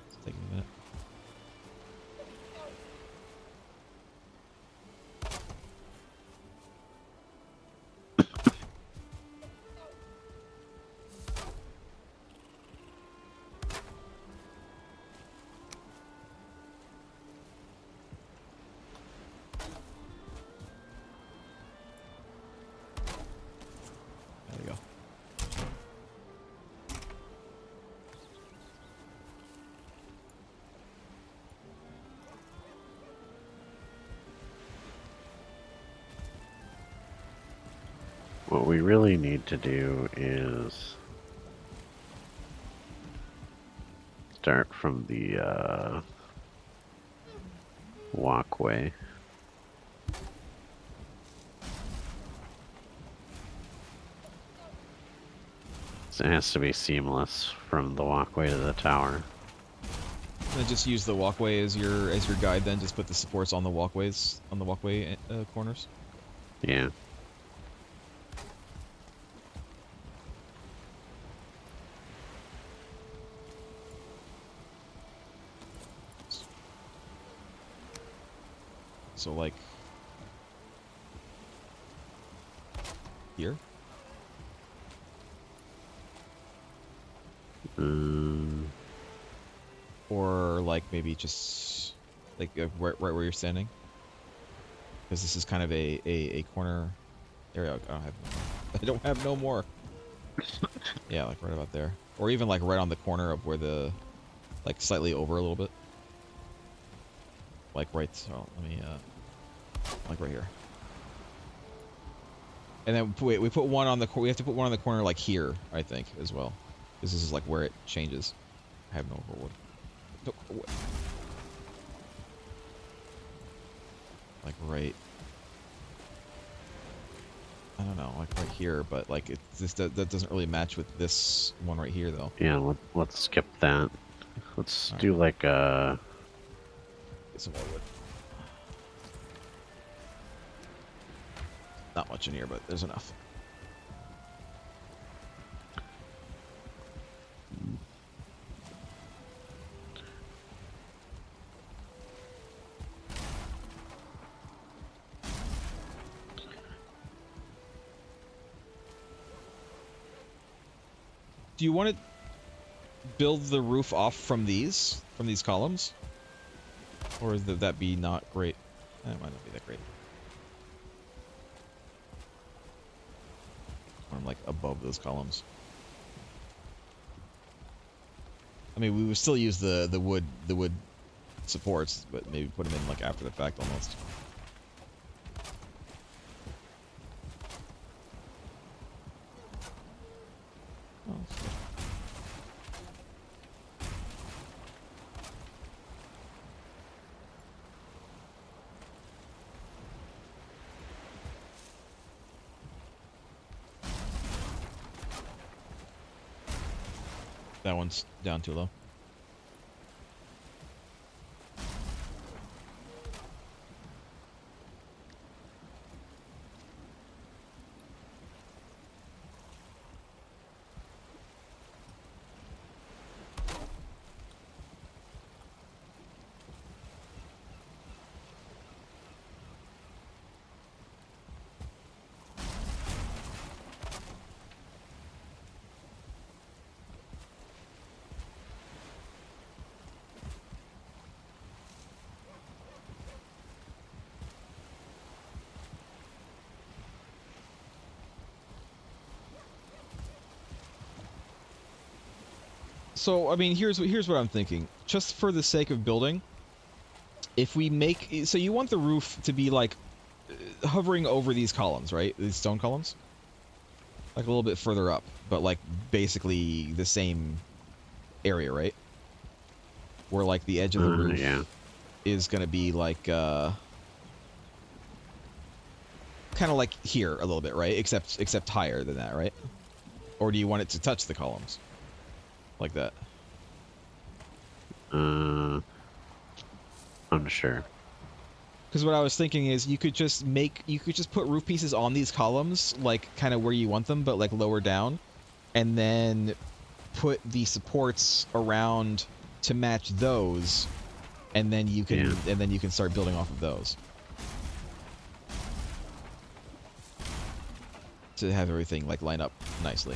It's taking a minute. There we go. What we really need to do is start from the walkway. So it has to be seamless from the walkway to the tower. Then just use the walkway as your guide. Then just put the supports on the walkways, on the walkway corners. Yeah. So like here. Or like maybe just like right where you're standing, because this is kind of a corner area. I don't have no more. Yeah, like right about there, or even like right on the corner of where the, like slightly over a little bit, like right. So let me like right here. And then wait, we put one on the we have to put one on the corner like here, I think, as well, because this is like where it changes. I have no wood. Like right, I don't know, like right here, but like it just that doesn't really match with this one right here though. Yeah, let's skip that. Let's All do like Get some more wood. Not much in here, but there's enough. Do you want to build the roof off from these columns? Or is that be not great? It might not be that great. Or I'm like above those columns. I mean, we would still use the wood supports, but maybe put them in like after the fact almost. Oh, that's good. That one's down too low. So, I mean, here's what I'm thinking. Just for the sake of building, if we make... So you want the roof to be, like, hovering over these columns, right? These stone columns? Like, a little bit further up, but, like, basically the same area, right? Where, like, the edge of the roof yeah. is going to be, like, kind of like here a little bit, right? Except higher than that, right? Or do you want it to touch the columns? Like that? Unsure. Because what I was thinking is you could just put roof pieces on these columns, like kind of where you want them, but like lower down, and then put the supports around to match those, and then you can start building off of those to have everything like line up nicely.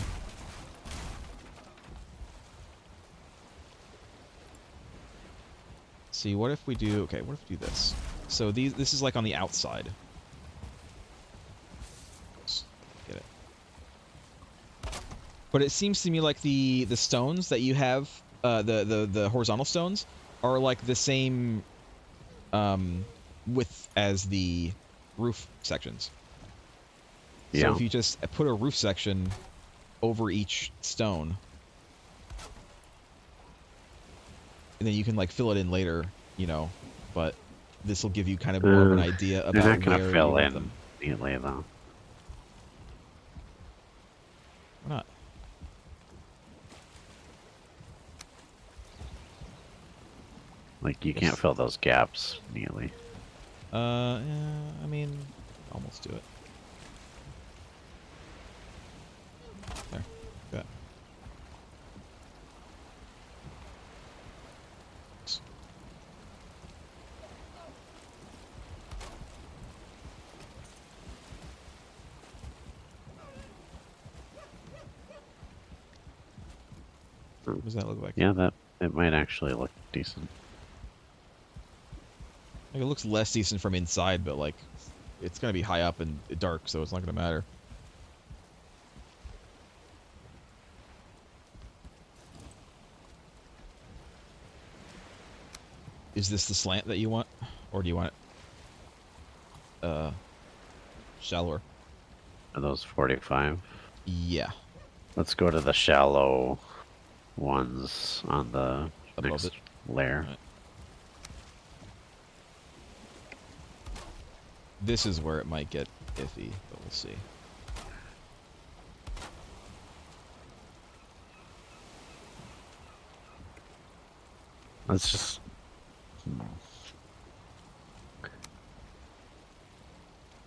See, what if we do? Okay, what if we do this? So this is like on the outside. Let's get it. But it seems to me like the stones that you have, the horizontal stones, are like the same width as the roof sections. Yeah. So if you just put a roof section over each stone, and then you can like fill it in later, you know, but this will give you kind of more of an idea They're about not gonna where you fill want in them. neatly though. Why not? Like you can't fill those gaps neatly. Yeah, I mean, almost do it. There. Got it. What does that look like? Yeah, that it might actually look decent. Like, it looks less decent from inside, but like, it's gonna be high up and dark, so it's not gonna matter. Is this the slant that you want, or do you want it shallower? Are those 45? Yeah, Let's go to the shallow ones on the above next it. layer. Right. This is where it might get iffy, but we'll see. Let's just.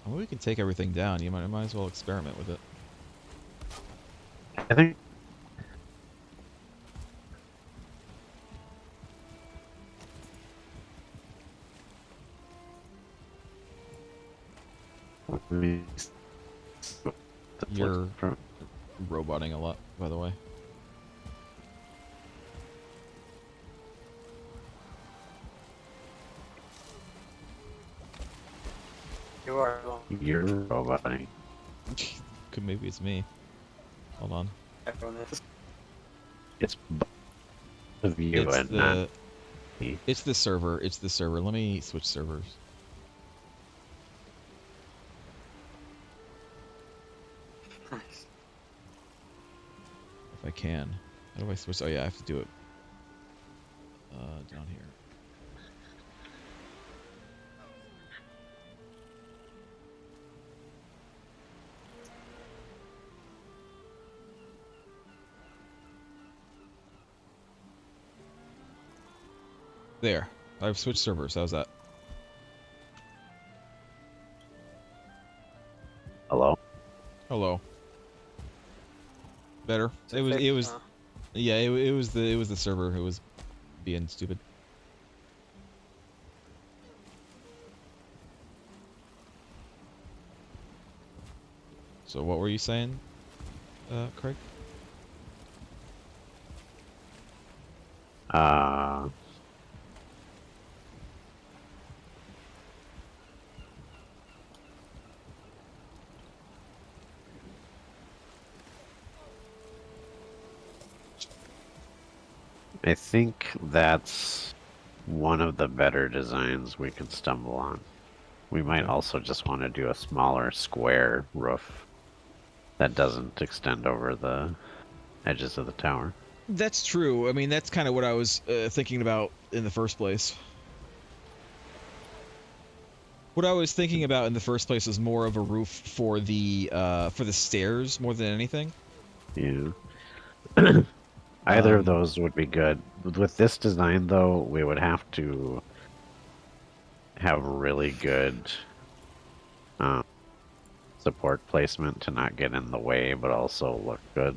Well, we can take everything down. You might as well experiment with it. I think. You're roboting a lot, by the way. You are. You're roboting. Maybe it's me. Hold on. Everyone is. It's both of you It's and not the me. it's the server. It's the server. Let me switch servers. Nice. If I can. How do I switch? Oh yeah, I have to do it. Down here. There. I've switched servers. How's that? Hello? Hello. Better. Is it fixed? Yeah, it was the server who was being stupid. So what were you saying, Craig? I think that's one of the better designs we can stumble on. We might Okay. also just want to do a smaller square roof that doesn't extend over the edges of the tower. That's true. I mean, that's kind of what I was thinking about in the first place. What I was thinking about in the first place was more of a roof for the stairs more than anything. Yeah. Either of those would be good. With this design, though, we would have to have really good support placement to not get in the way, but also look good.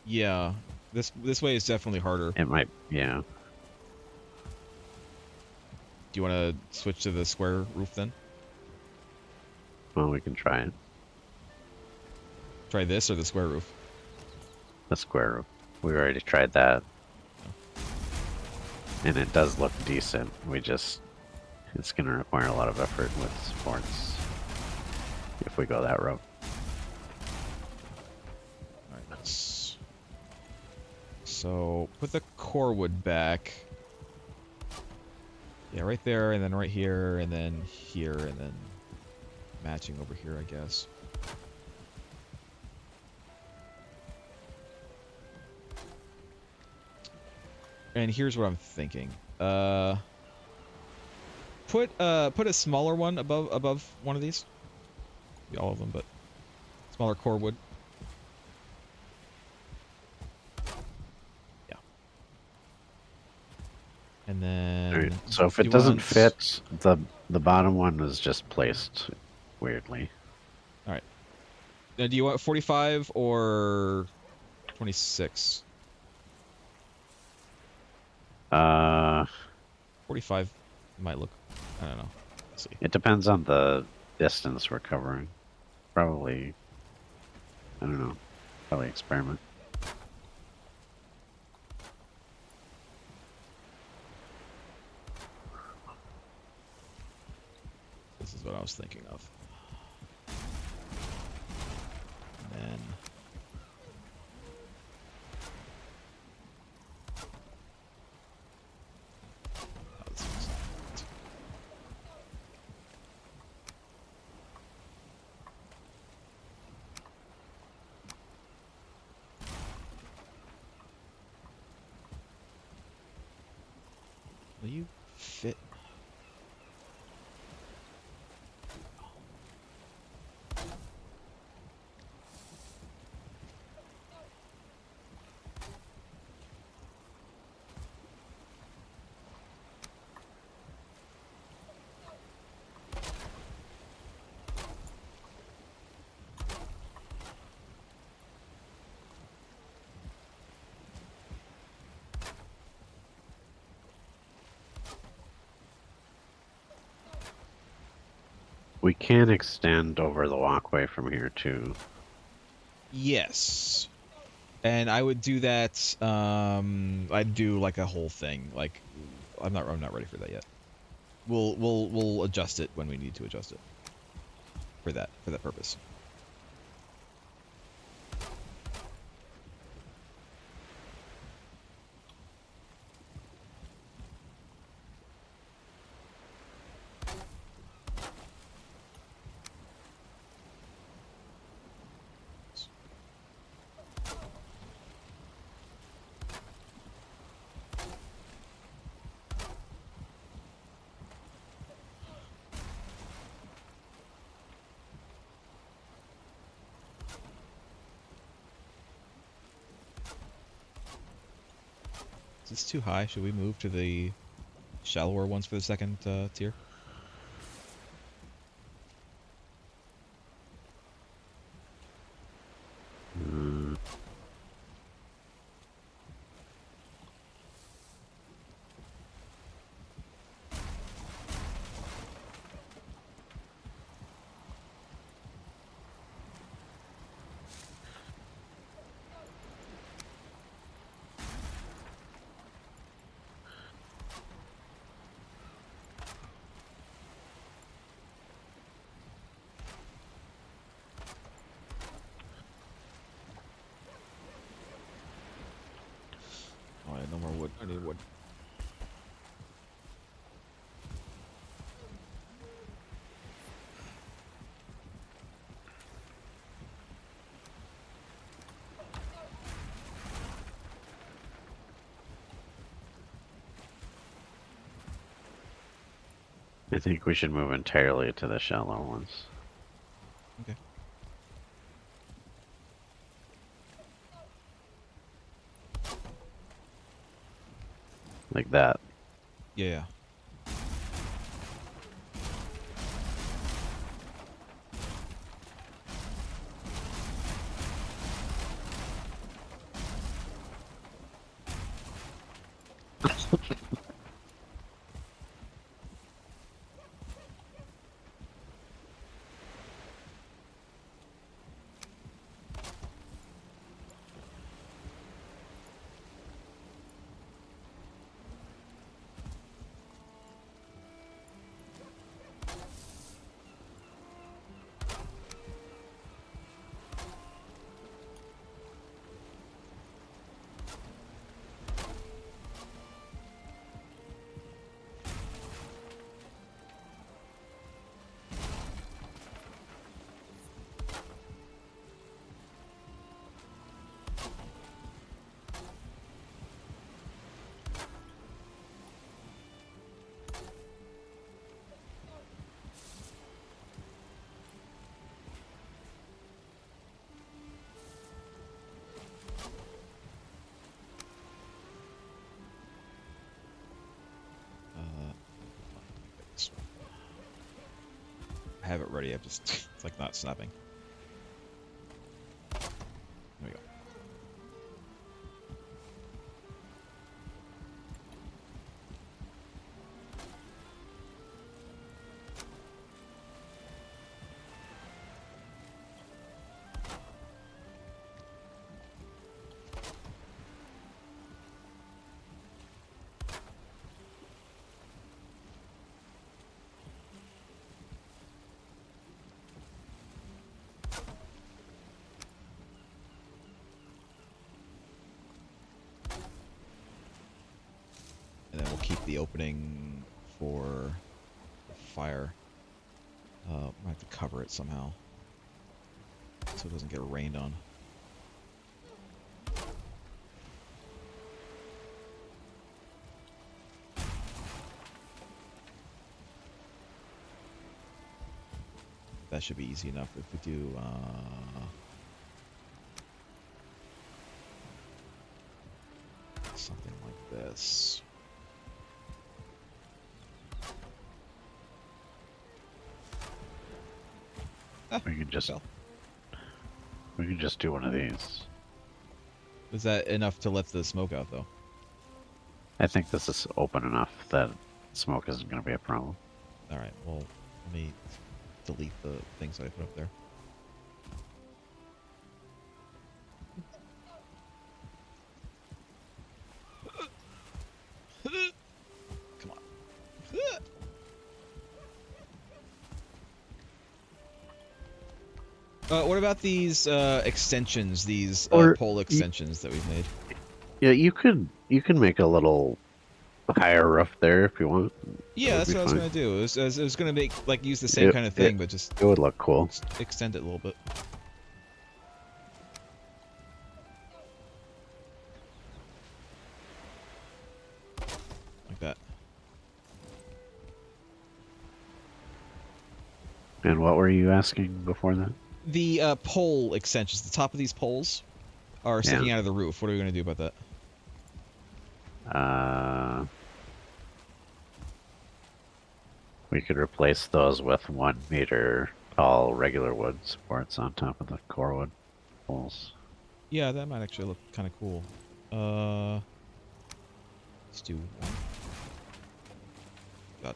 Yeah, this way is definitely harder. It might, yeah. Do you want to switch to the square roof then? Well, we can try it. Try this or the square roof? The square roof. We already tried that. And it does look decent. It's going to require a lot of effort with supports if we go that route. Alright, let's... So, put the core wood back. Yeah, right there, and then right here, and then here, and then matching over here, I guess. And here's what I'm thinking. Put a smaller one above one of these. Be all of them, but smaller core wood. Yeah. And then. Alright, so if do it you doesn't want- fit, the bottom one is just placed weirdly. All right. Now, do you want 45 or 26? 45 might look. I don't know. Let's see. It depends on the distance we're covering. Probably, I don't know, probably experiment. This is what I was thinking of. And then. Oh, this one's not. Will you fit? We can extend over the walkway from here too. Yes. And I would do that. I'd do like a whole thing. Like, I'm not ready for that yet. We'll adjust it when we need to adjust it. For that purpose. Is this too high? Should we move to the shallower ones for the second tier? Mm, Oh, I need no more wood. I need wood. I think we should move entirely to the shallow ones. Okay. Like that. Yeah. I have it ready. It's like not snapping. There we go. And then we'll keep the opening for the fire. Might have to cover it somehow so it doesn't get rained on. That should be easy enough if we do. Something like this. We can just fell. we can just do one of these. Is that enough to let the smoke out, though? I think this is open enough that smoke isn't going to be a problem. All right. Well, let me delete the things that I put up there. Come on. What about these extensions? These pole extensions that we've made. Yeah, you could make a little higher roof there if you want. Yeah, that's what I was gonna do. It was gonna make use the same kind of thing, but just it would look cool. Extend it a little bit. Like that. And what were you asking before that? The pole extensions, the top of these poles are sticking out of the roof. What are we gonna do about that? We could replace those with 1 meter tall regular wood supports on top of the core wood poles. Yeah, that might actually look kind of cool. Let's do one. God.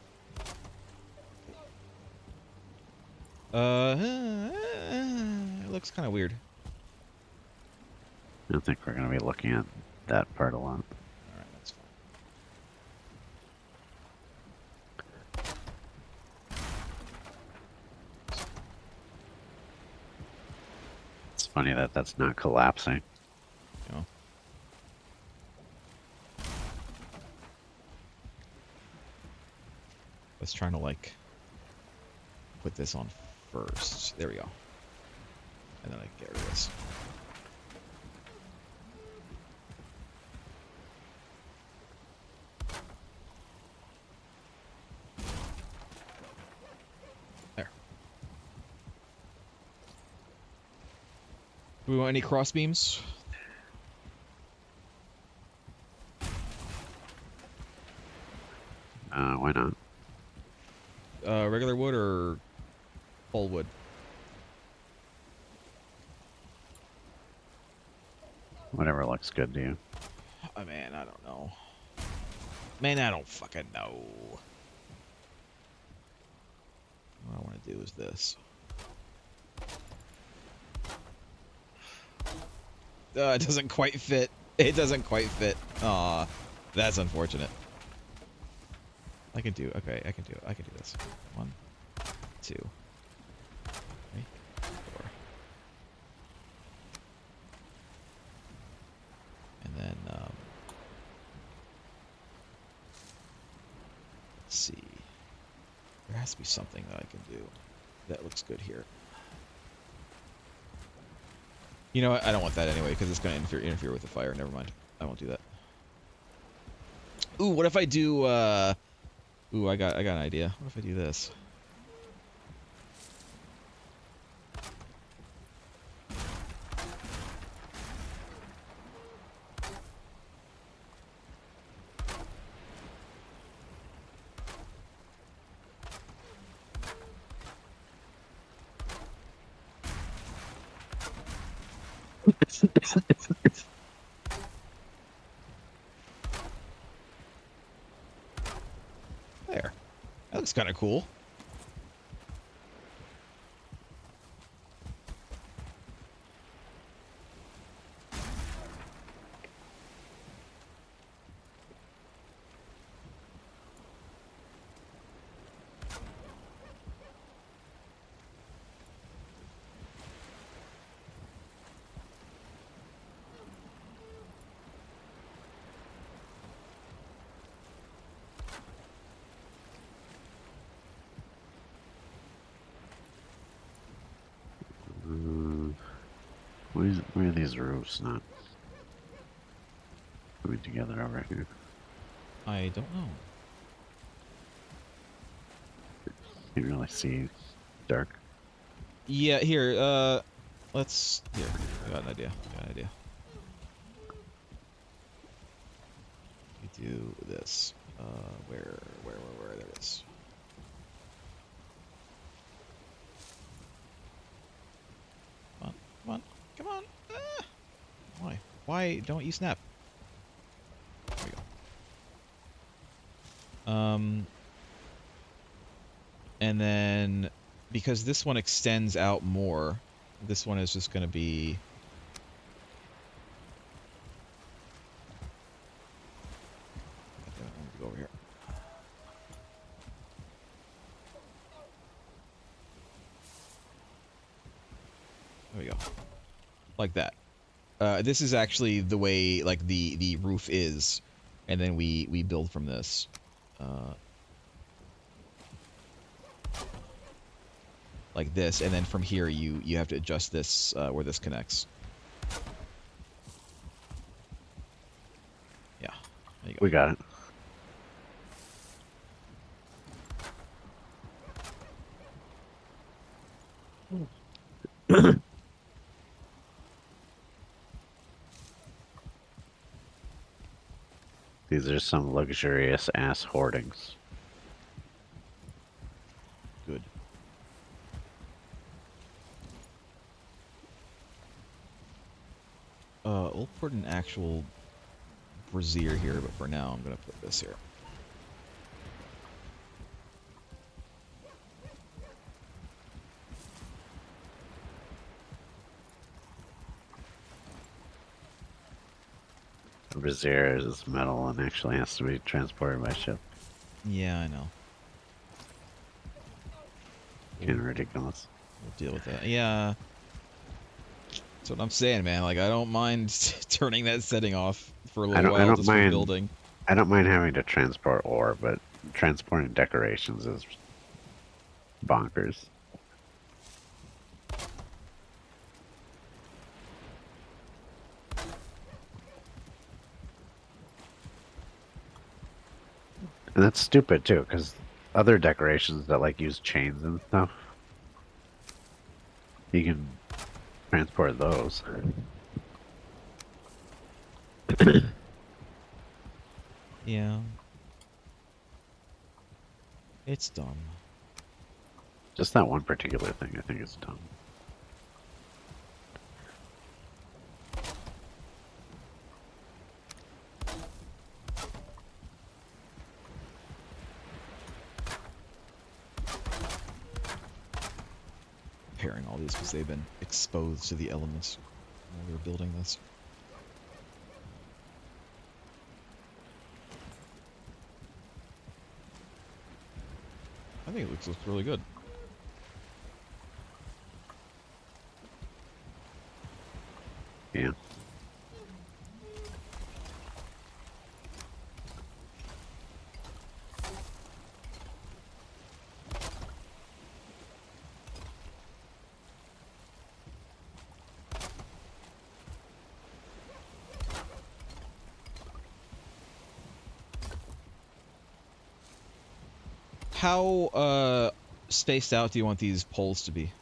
It looks kind of weird. I don't think we're going to be looking at that part a lot. Alright, that's fine. It's funny that that's not collapsing. You know? Let's try to put this on first. There we go. And then I get rid of this. There. Do we want any cross beams? Why not? Regular wood or pole wood? Whatever looks good to you. Oh man, I don't know. Man, I don't fucking know. What I want to do is this. It doesn't quite fit. It doesn't quite fit. Aw, that's unfortunate. I can do. Okay, I can do. I can do this. 1, 2, 3, 4. And then let's see. There has to be something that I can do that looks good here. You know what? I don't want that anyway because it's going to interfere with the fire. Never mind. I won't do that. Ooh, what if I do? Ooh, I got an idea. What if I do this? There. That looks kind of cool. Why are these roofs not coming together over here? I don't know. Can't really see dark. Yeah, here, let's... Here, I got an idea. I got an idea. We do this. Where, there it is. Come on, come on, come on! Ah! Why? Why don't you snap? There we go. And then, because this one extends out more, this one is just going to be... Let me go over here. There we go. Like that. This is actually the way, like, the roof is, and then we build from this. Like this, and then from here you have to adjust this where this connects. Yeah, there you go. We got it. These are some luxurious ass hoardings. Good. We'll put an actual brazier here, but for now I'm gonna put this here. The brazier is metal and actually has to be transported by ship. Yeah, I know. Kind of ridiculous. We'll deal with that. Yeah. That's what I'm saying, man. Like, I don't mind turning that setting off for a little while just for building. I don't mind having to transport ore, but transporting decorations is bonkers. And that's stupid too, because other decorations that like use chains and stuff, you can transport those. Yeah. It's dumb. Just that one particular thing I think is dumb. is because they've been exposed to the elements while we were building this. I think it looks really good. Yeah. How spaced out do you want these poles to be?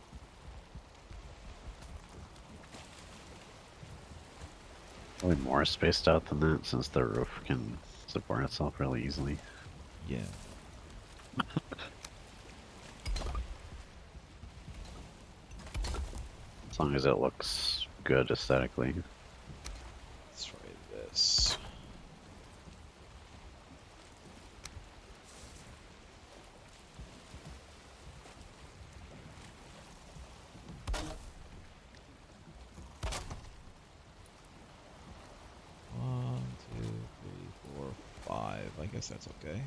Probably more spaced out than that, since the roof can support itself really easily. Yeah. As long as it looks good aesthetically. Let's try this. One, two, three, four, five. I guess that's okay.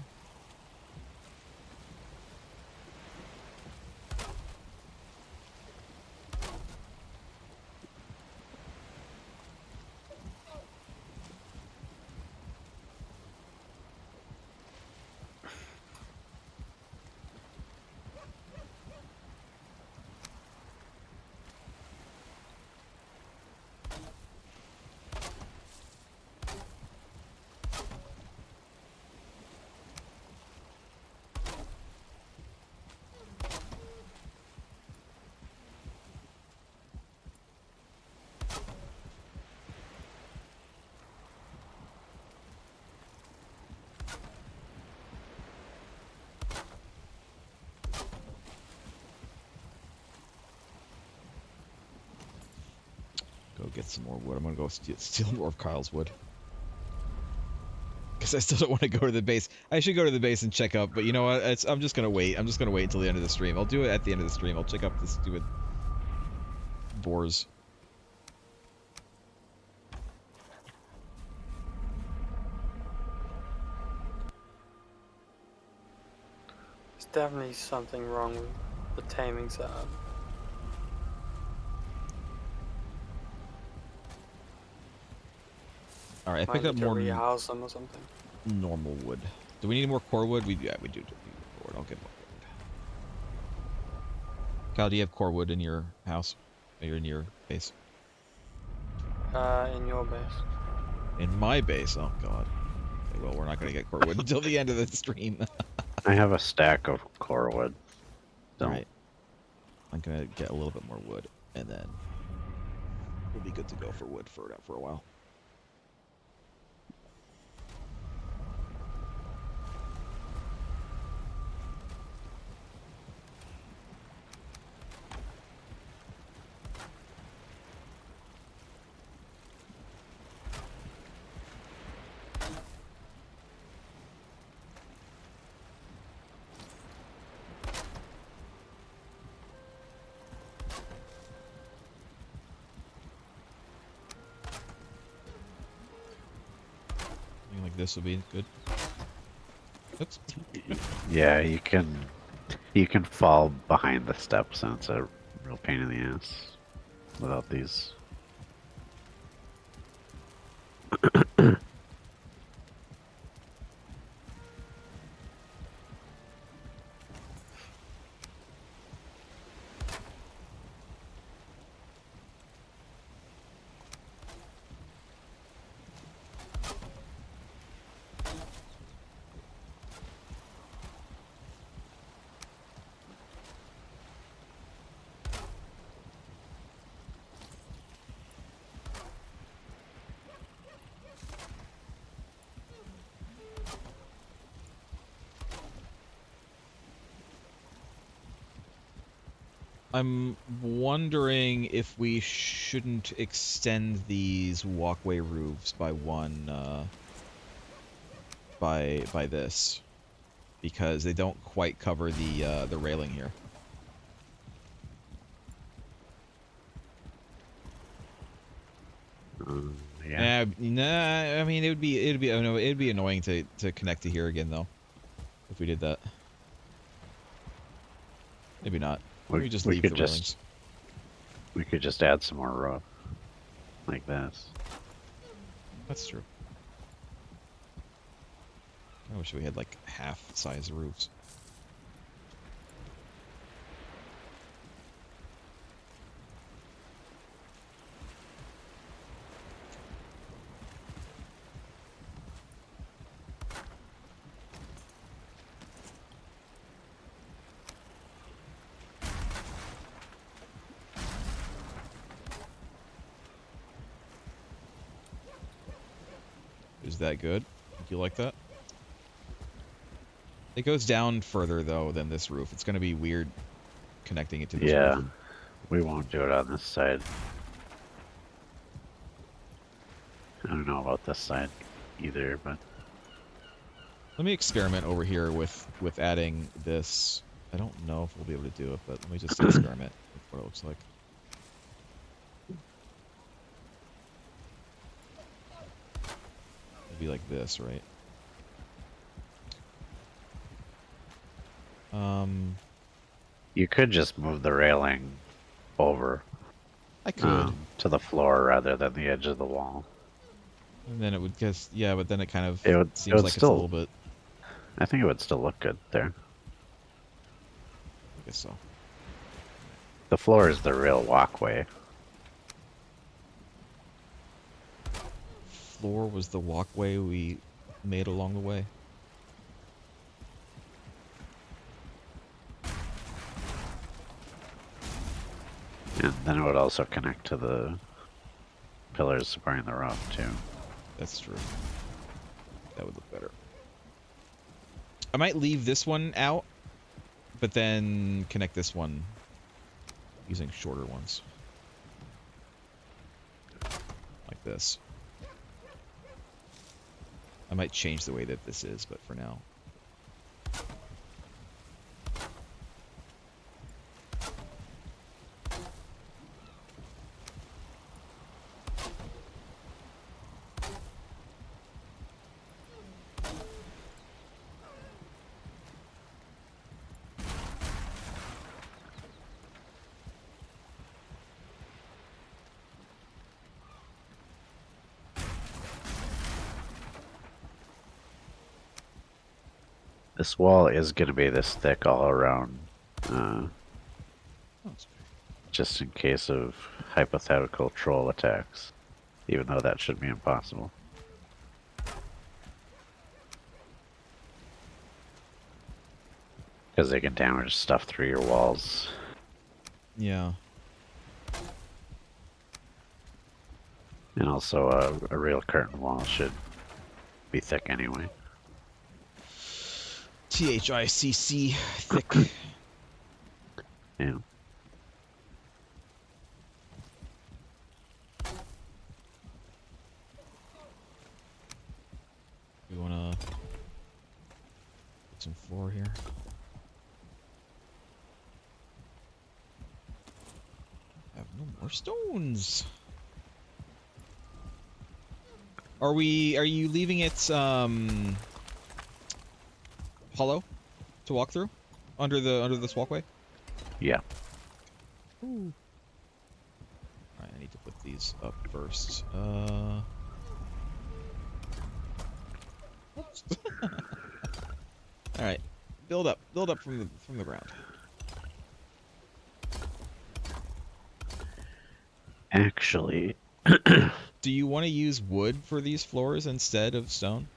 Go get some more wood. I'm gonna go steal more of Kyle's wood. Because I still don't want to go to the base. I should go to the base and check up, but you know what? I'm just gonna wait. I'm just gonna wait until the end of the stream. I'll do it at the end of the stream. I'll check up the stupid boars. There's definitely something wrong with the taming setup. All right, I Might picked up need to more rehouse them or something. normal wood. Do we need more core wood? Yeah, we do. Need more wood. I'll get more wood. Kyle, do you have core wood in your house? Or in your base? In your base. In my base? Oh god. Okay, well, we're not gonna get core wood until the end of the stream. I have a stack of core wood. All right. I'm gonna get a little bit more wood, and then we'll be good to go for wood for a while. Something like this would be good. Oops. Yeah, you can fall behind the steps, and it's a real pain in the ass without these. I'm wondering if we shouldn't extend these walkway roofs by one, by this, because they don't quite cover the railing here. Yeah. Nah. I mean, it'd be. Oh no, it'd be annoying to connect to here again though, if we did that. Maybe not. Maybe just We leave could the just railings. add some more roof like this. That's true. I wish we had like half size roofs. Is that good? Do you like that? It goes down further though than this roof. It's gonna be weird connecting it to this Yeah, roof. we won't do it on this side. I don't know about this side either, but Let me experiment over here with adding this. I don't know if we'll be able to do it, but let me just experiment with what it looks like. It'd be like this, right? you could just move the railing over I could. to the floor rather than the edge of the wall. And then it would just, yeah, but then it kind of It seems would like it's a still, little bit, I think it would still look good there. I guess so. The floor is the real walkway. Floor was the walkway we made along the way. And then it would also connect to the pillars supporting the roof too. That's true. That would look better. I might leave this one out, but then connect this one using shorter ones. Like this. I might change the way that this is, but for now. This wall is going to be this thick all around, just in case of hypothetical troll attacks, even though that should be impossible. Because they can damage stuff through your walls. Yeah. And also a real curtain wall should be thick anyway. THICC, thick. Yeah. We wanna put some floor here. I have no more stones. Are you leaving it hollow to walk through under this walkway? Yeah. Ooh. Alright, I need to put these up first. Oops. Alright. Build up from the ground. Actually, Do you want to use wood for these floors instead of stone?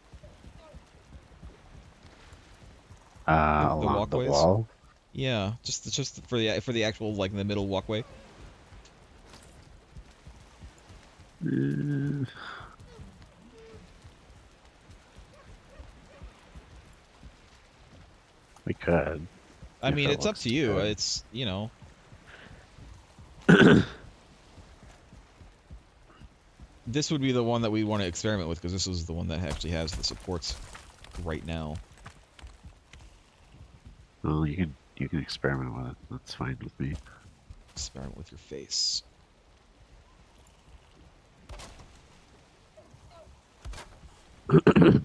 along the walkways? wall. Yeah, just for the actual like the middle walkway. We could. I If mean, it it's up looks to you. good. It's, you know. This would be the one that we want to experiment with because this is the one that actually has the supports right now. Well, you can experiment with it. That's fine with me. Experiment with your face. I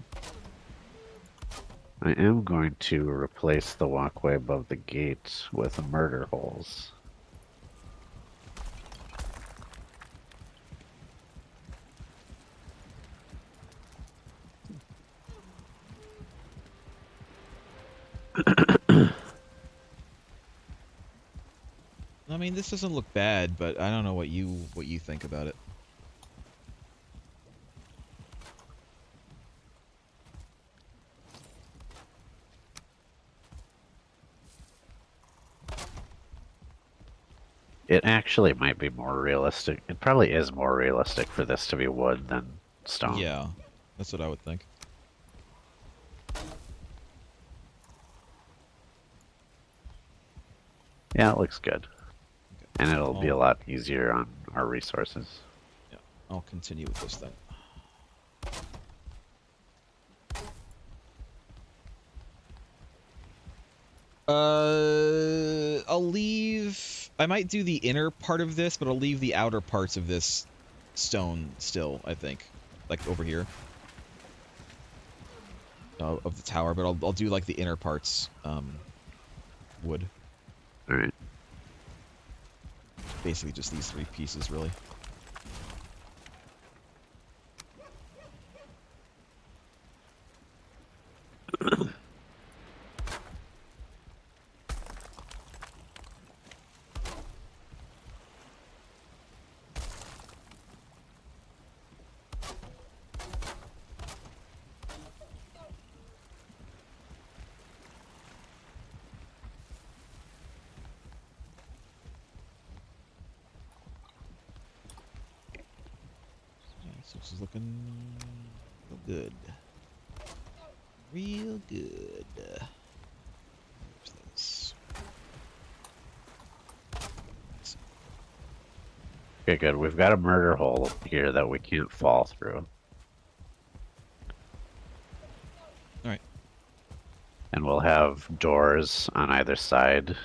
am going to replace the walkway above the gate with murder holes. I mean, this doesn't look bad, but I don't know what you think about it. It actually might be more realistic. It probably is more realistic for this to be wood than stone. Yeah, that's what I would think. Yeah, it looks good. Okay. And it'll be a lot easier on our resources. Yeah, I'll continue with this then. I'll leave... I might do the inner part of this, but I'll leave the outer parts of this stone still, I think. Like, over here. Of the tower, but I'll do, like, the inner parts, wood. Alright. Basically just these 3 pieces, really. So this is looking real good. Real good. Where's this? Okay, good. We've got a murder hole here that we can't fall through. Alright. And we'll have doors on either side,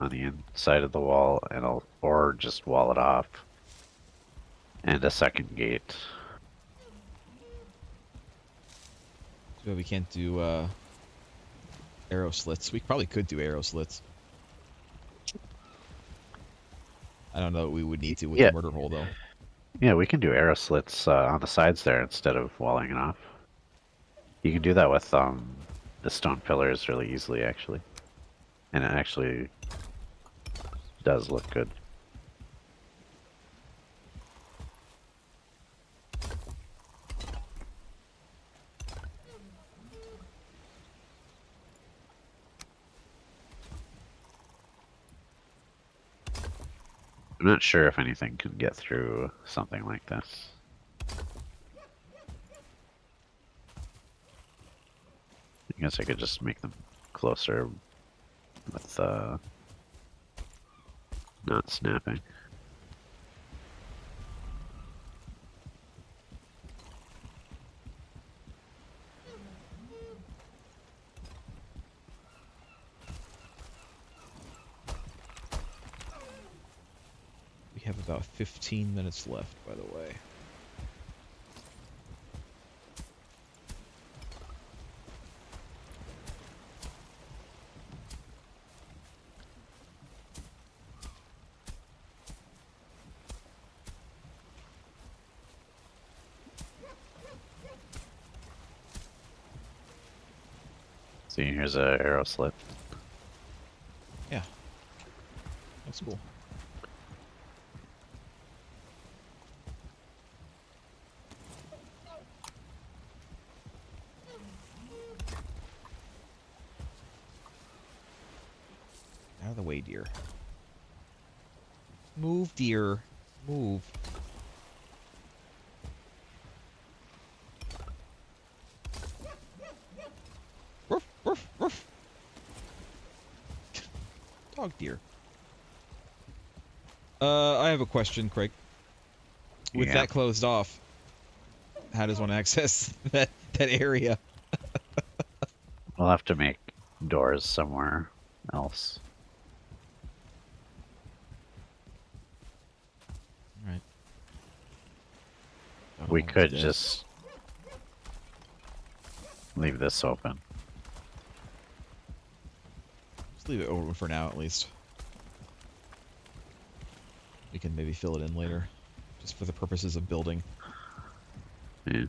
on the inside of the wall, and or just wall it off. And a second gate. So we can't do arrow slits. We probably could do arrow slits. I don't know what we would need to with the murder hole, though. Yeah, we can do arrow slits on the sides there instead of walling it off. You can do that with the stone pillars really easily, actually. And it actually does look good. I'm not sure if anything can get through something like this. I guess I could just make them closer with not snapping. We have about 15 minutes left, by the way. See, here's a arrow slit. Yeah. That's cool. Out of the way, deer. Move, deer. Move. Ruff, ruff, ruff. Dog deer. I have a question, Craig. With Yeah. that closed off, how does one access that area? We'll have to make doors somewhere else. Alright. We could just leave this open. Just leave it open for now, at least. We can maybe fill it in later, just for the purposes of building. Yeah.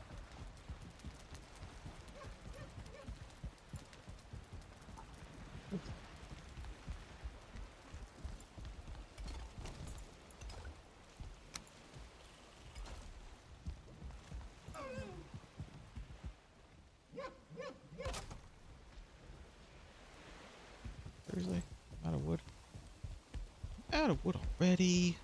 Seriously? I'm out of wood. Out of wood already.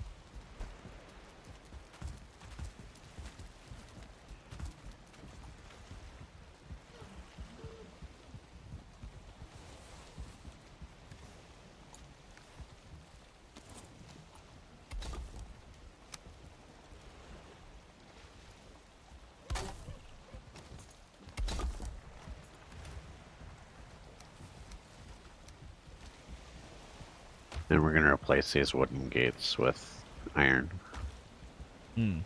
And we're gonna replace these wooden gates with iron. Hmm.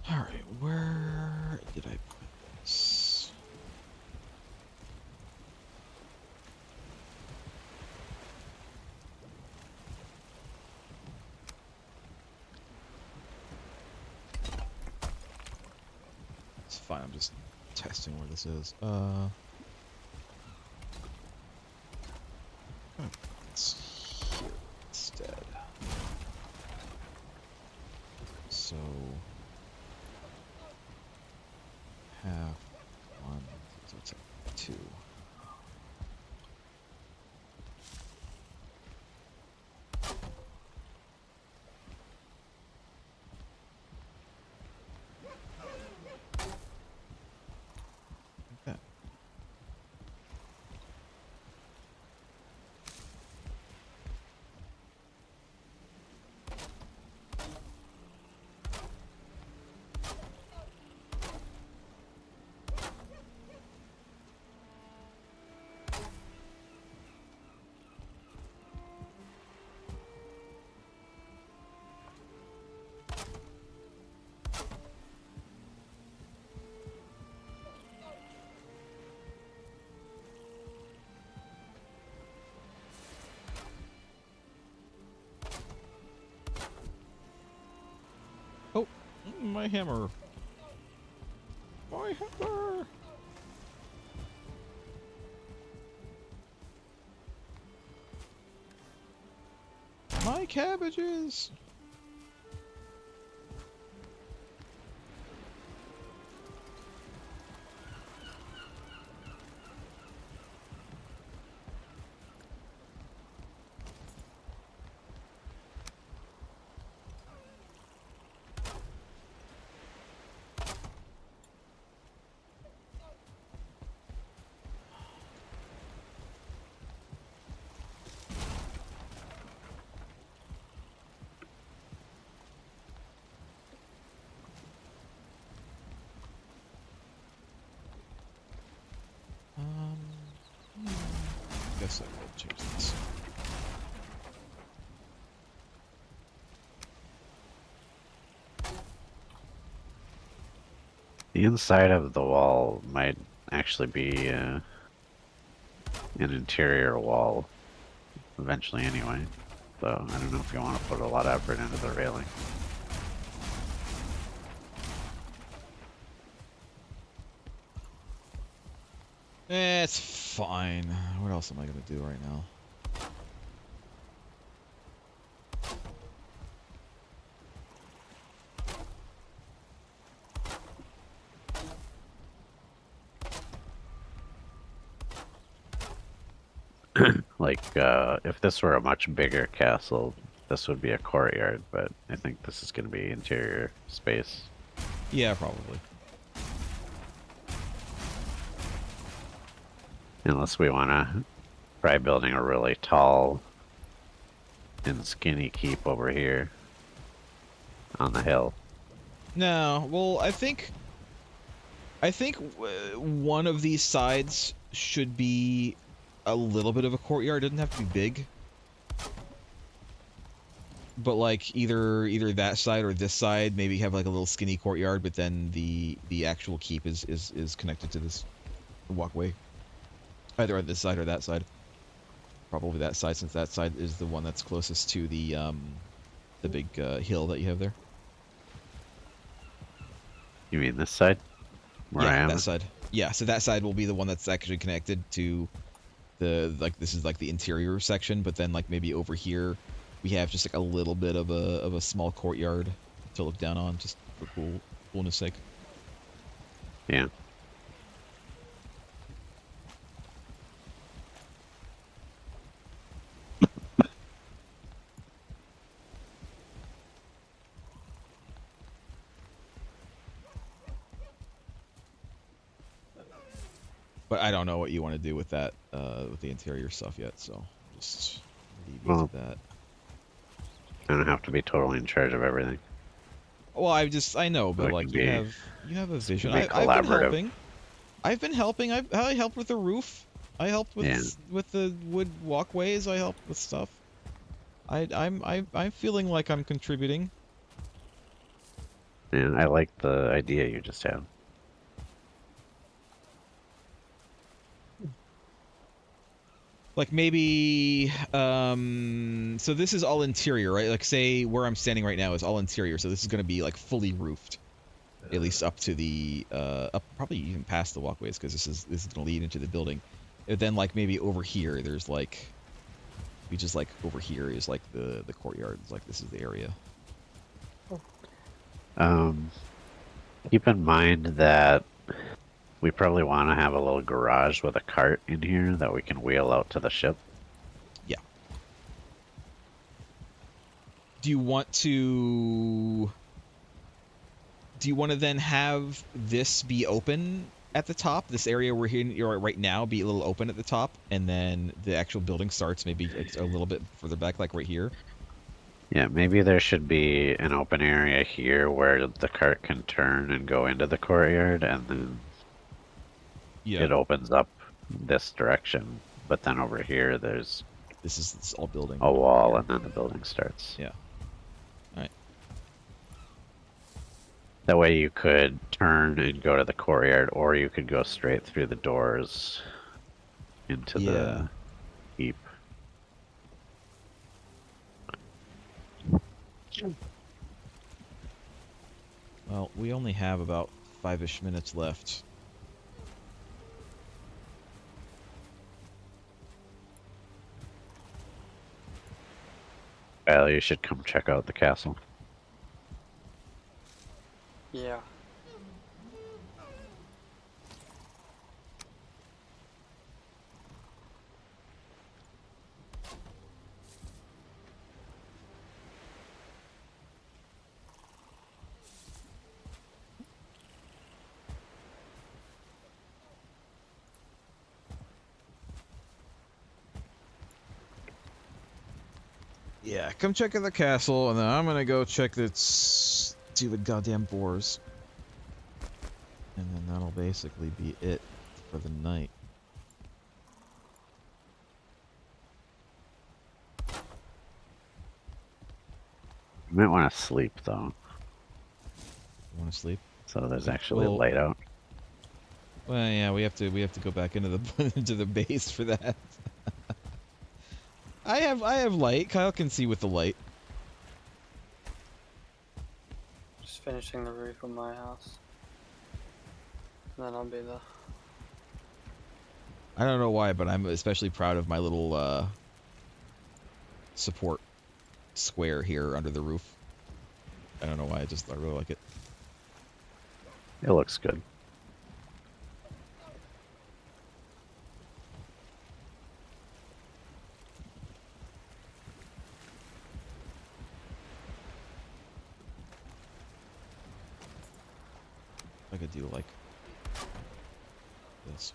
Alright, where did I put this? It's fine, I'm just testing where this is. It's here instead. So half one, so it's like 2. Like that. Oh, my hammer. My hammer. My cabbages. Guess I will change this. The inside of the wall might actually be an interior wall eventually anyway. So I don't know if you want to put a lot of effort into the railing. It's fine. What else am I gonna do right now? Like, if this were a much bigger castle, this would be a courtyard, but I think this is going to be interior space. Yeah, probably. Unless we want to try building a really tall and skinny keep over here on the hill. No, well, I think one of these sides should be a little bit of a courtyard. It doesn't have to be big. But like either that side or this side, maybe have like a little skinny courtyard, but then the actual keep is connected to this walkway. Either on this side or that side. Probably that side, since that side is the one that's closest to the big hill that you have there. You mean this side? Where I Yeah, am? that side. Yeah, so that side will be the one that's actually connected to the, like, this is like the interior section, but then like maybe over here we have just like a little bit of a small courtyard to look down on, just for coolness sake. Yeah. But I don't know what you want to do with that, with the interior stuff yet, so just leave you Well, to that. I don't have to be totally in charge of everything. Well, I know, but It like can you be- have a it can vision. be I've been collaborative. helping. I've been helping. I helped with the roof. I helped with Yeah. with the wood walkways. I helped with stuff. I'm feeling like I'm contributing. Yeah, I like the idea you just had. Like maybe so this is all interior, right? Like say where I'm standing right now is all interior, so this is going to be like fully roofed. At least up to the up probably even past the walkways, because this is going to lead into the building. And then like maybe over here there's like just like over here is like the courtyard. It's like this is the area. Keep in mind that we probably want to have a little garage with a cart in here that we can wheel out to the ship. Yeah. Do you want to then have this be open at the top? This area we're here right now be a little open at the top, and then the actual building starts maybe a little bit further back, like right here. Yeah, maybe there should be an open area here where the cart can turn and go into the courtyard, and then Yeah. it opens up this direction. But then over here, there's This is all building. a wall, here. and then the building starts. Yeah. All right. That way you could turn and go to the courtyard, or you could go straight through the doors into the keep. Well, we only have about 5-ish minutes left. Well, you should come check out the castle. Yeah. Yeah, come check out the castle, and then I'm gonna go check the stupid goddamn boars. And then that'll basically be it for the night. You might want to sleep, though. You want to sleep? So there's actually Well- light out. Well, yeah, we have to go back into the into the base for that. I have light. Kyle can see with the light. Just finishing the roof of my house. And then I'll be there. I don't know why, but I'm especially proud of my little support square here under the roof. I don't know why. I really like it. It looks good. do like this.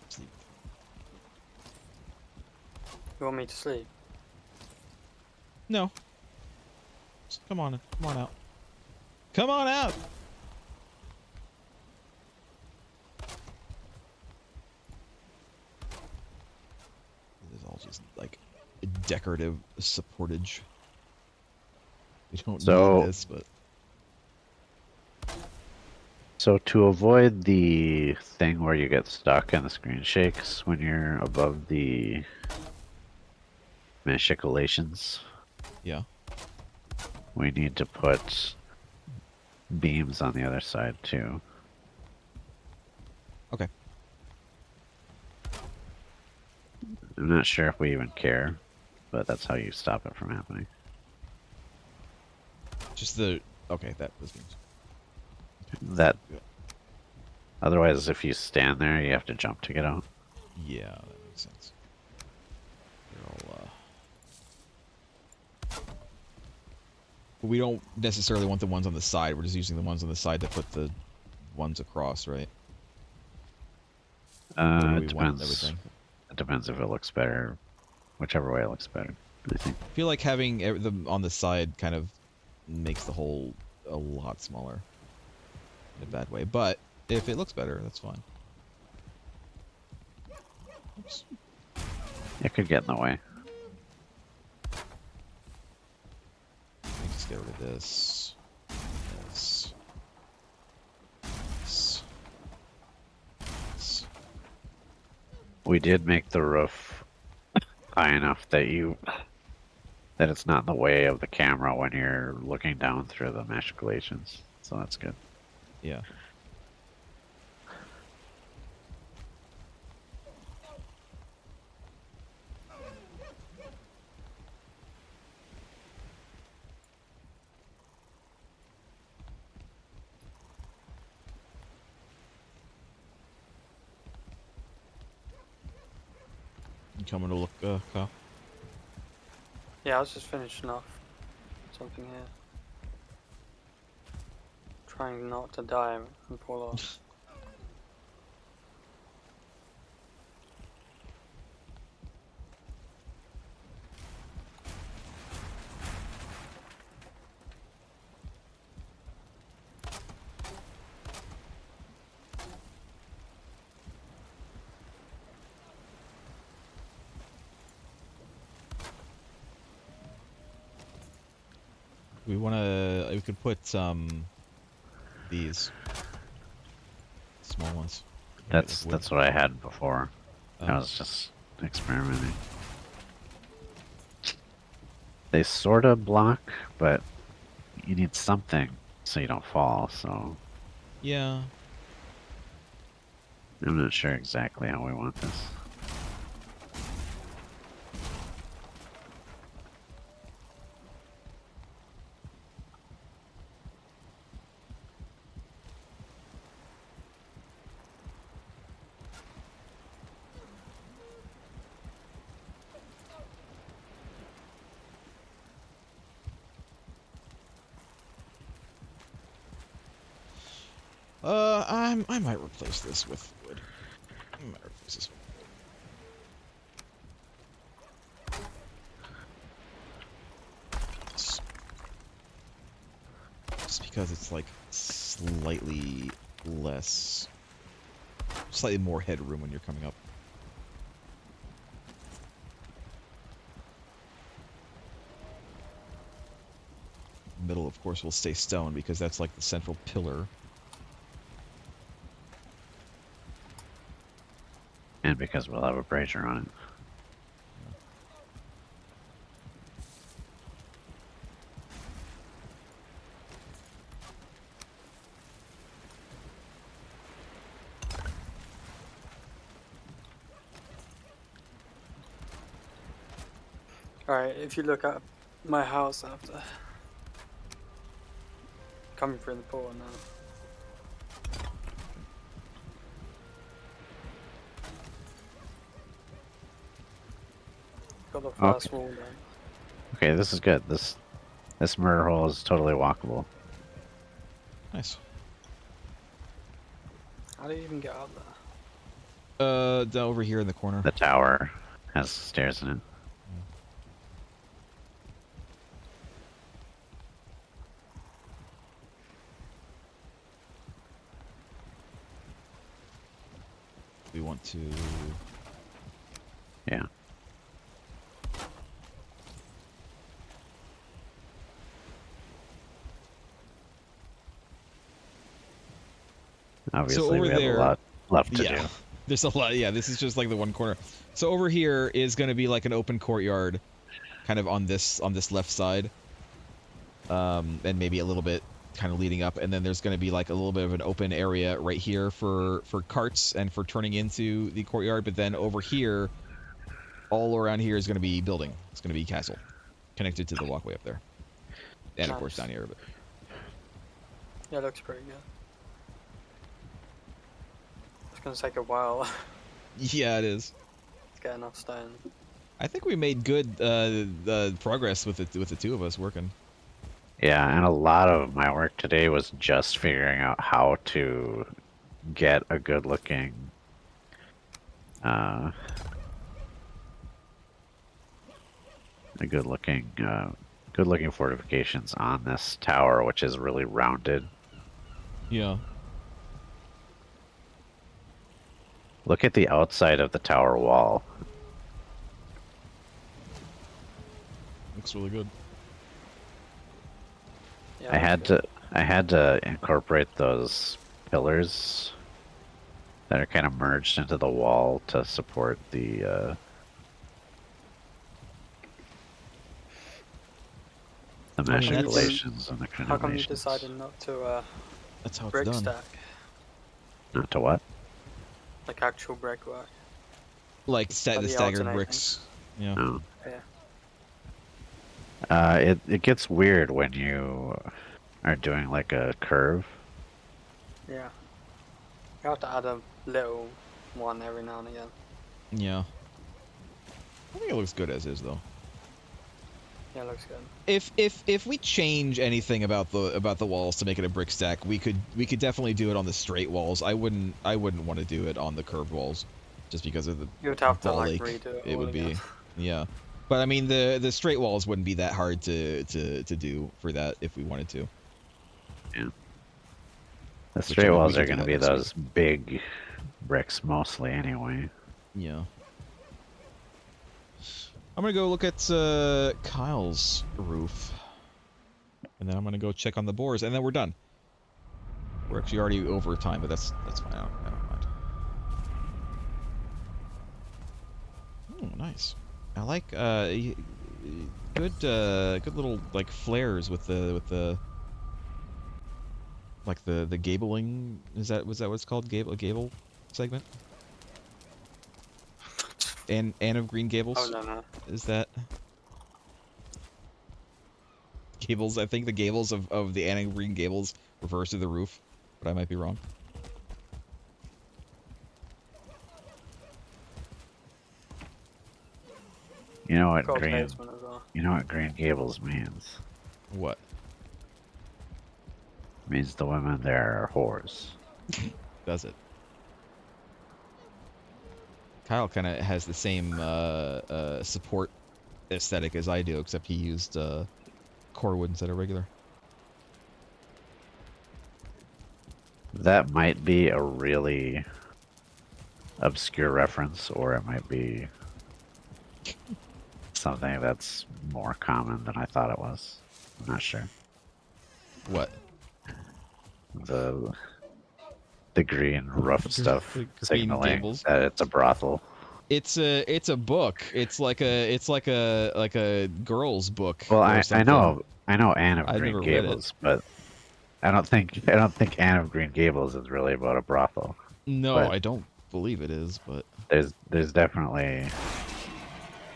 Sleep. You want me to sleep? No. Just come on out. Come on out! This is all just like decorative supportage. We don't need this, but So to avoid the thing where you get stuck and the screen shakes when you're above the machicolations, yeah. we need to put beams on the other side too. Okay. I'm not sure if we even care, but that's how you stop it from happening. Just the okay, that was beams. That otherwise, if you stand there, you have to jump to get out. Yeah, that makes sense. They're all but we don't necessarily want the ones on the side. We're just using the ones on the side to put the ones across, right? Or do It we want depends. everything? It depends if it looks better, whichever way it looks better. I think. I feel like having them on the side kind of makes the hole a lot smaller in a bad way. But if it looks better, that's fine. Oops. It could get in the way. Let me just get rid of this. This. This. This. We did make the roof high enough that it's not in the way of the camera when you're looking down through the machicolations. So that's good. Yeah. You coming to look, Kyle? Yeah, I was just finishing off something here. Trying not to die and fall off. We wanna. We could put these small ones. That's what I had before. I Oh. was just experimenting. They sort of block, but you need something so you don't fall. So Yeah. I'm not sure exactly how we want this. I might replace this with wood. I might replace this with wood. Just because it's like slightly more headroom when you're coming up. Middle, of course, will stay stone because that's like the central pillar. And because we'll have a brazier on it. Alright, if you look at my house after coming through the portal now. Got the first wall done. Okay, this is good. This murder hole is totally walkable. Nice. How do you even get up there? Down over here in the corner. The tower has stairs in it. We want to. Yeah. Obviously, over we have there- a lot left to Yeah. do. There's a lot. Yeah, this is just like the one corner. So over here is going to be like an open courtyard, kind of on this left side, and maybe a little bit kind of leading up, and then there's going to be like a little bit of an open area right here for carts and for turning into the courtyard. But then over here, all around here is going to be building. It's going to be castle, connected to the walkway up there, and of course Nice. down here. But Yeah, it looks pretty good. It's gonna take a while yeah, it is. to get enough stone. I think we made good progress with the two of us working. Yeah, and a lot of my work today was just figuring out how to get a good looking good looking fortifications on this tower, which is really rounded. Yeah. Look at the outside of the tower wall. Looks really good. Yeah, I looks had good. to incorporate those pillars that are kind of merged into the wall to support the mesh mean, that's- installations and the How come you crenellations. decided not to That's how it's brick done. stack? Not to what? Like actual brickwork? Like Are the they staggered alternating? bricks. Yeah. No. Yeah. It gets weird when you are doing like a curve. Yeah. You have to add a little one every now and again. Yeah. I think it looks good as is though. Yeah, it looks good. If we change anything about the walls to make it a brick stack, we could definitely do it on the straight walls. I wouldn't want to do it on the curved walls, just because of the You would have to ball like ache redo it. it all would again. be. Yeah. But I mean the straight walls wouldn't be that hard to do for that if we wanted to. The straight I mean, we walls could are do going to that be next week. those big bricks mostly anyway. Yeah. I'm gonna go look at Kyle's roof, and then I'm gonna go check on the boars, and then we're done. We're actually already over time, but that's fine. I don't mind. Oh, nice. I like good little like flares with the like the gabling. Was that what it's called? Gable segment. Anne of Green Gables. Oh no. Is that Gables? I think the gables of the Anne of Green Gables refers to the roof, but I might be wrong. You know what Got a green? basement as well. You know what Green Gables means? What? It means the women there are whores. Does it? Kyle kind of has the same support aesthetic as I do, except he used core wood instead of regular. That might be a really obscure reference, or it might be something that's more common than I thought it was. I'm not sure. What? The the green rough Green- stuff green signaling gables. that it's a brothel. It's a book. It's like a girl's book Well, or I something. know Anne of I've Green never read it. Gables, but I don't think Anne of Green Gables is really about a brothel. No, But I don't believe it is, but there's definitely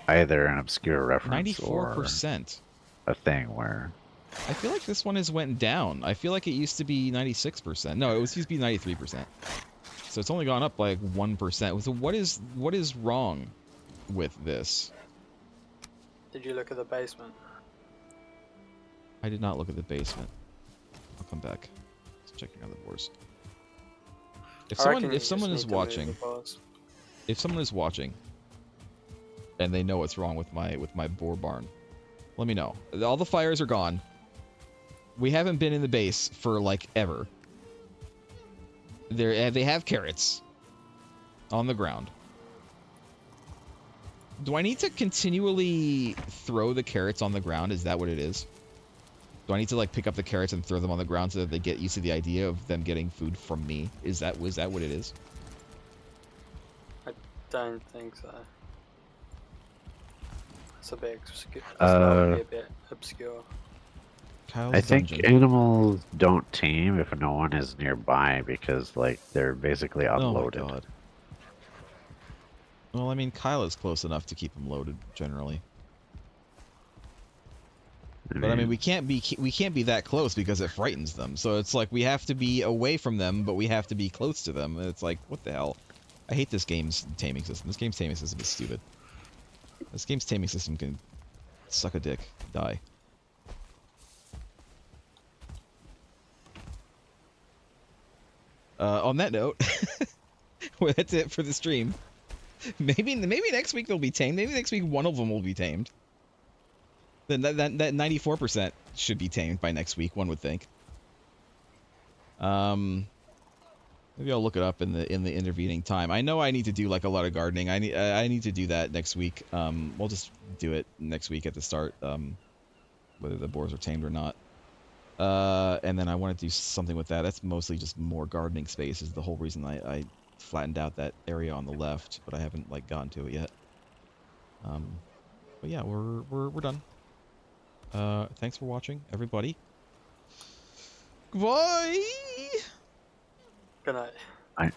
either an obscure reference or 94%. a thing where I feel like this one has went down. I feel like it used to be 96%. No, it used to be 93%. So it's only gone up by like 1%. So what is wrong with this? Did you look at the basement? I did not look at the basement. I'll come back. Just checking out the boars. If I someone reckon you if just someone need is to move watching, the boars. if someone is watching and they know what's wrong with my boar barn, let me know. All the fires are gone. We haven't been in the base for like ever. They have carrots on the ground. Do I need to continually throw the carrots on the ground? Is that what it is? Do I need to like pick up the carrots and throw them on the ground so that they get used to the idea of them getting food from me? Was that what it is? Don't think so. It's a bit obscure. That's probably a bit obscure. Kyle's I think dungeon. animals don't tame if no one is nearby because like they're basically unloaded. Oh my god. Well, I mean, Kyle is close enough to keep them loaded generally. But I mean, we can't be that close because it frightens them. So it's like we have to be away from them, but we have to be close to them. And it's like, what the hell? I hate this game's taming system. This game's taming system is stupid. This game's taming system can suck a dick, die. On that note, well, that's it for the stream. Maybe next week they'll be tamed. Maybe next week one of them will be tamed. Then that 94% should be tamed by next week, one would think. Maybe I'll look it up in the intervening time. I know I need to do like a lot of gardening. I need to do that next week. We'll just do it next week at the start, whether the boars are tamed or not. And then I want to do something with that. That's mostly just more gardening space. Is the whole reason I flattened out that area on the left, but I haven't like gotten to it yet. But yeah, we're done. Thanks for watching, everybody. Goodbye. Good night. I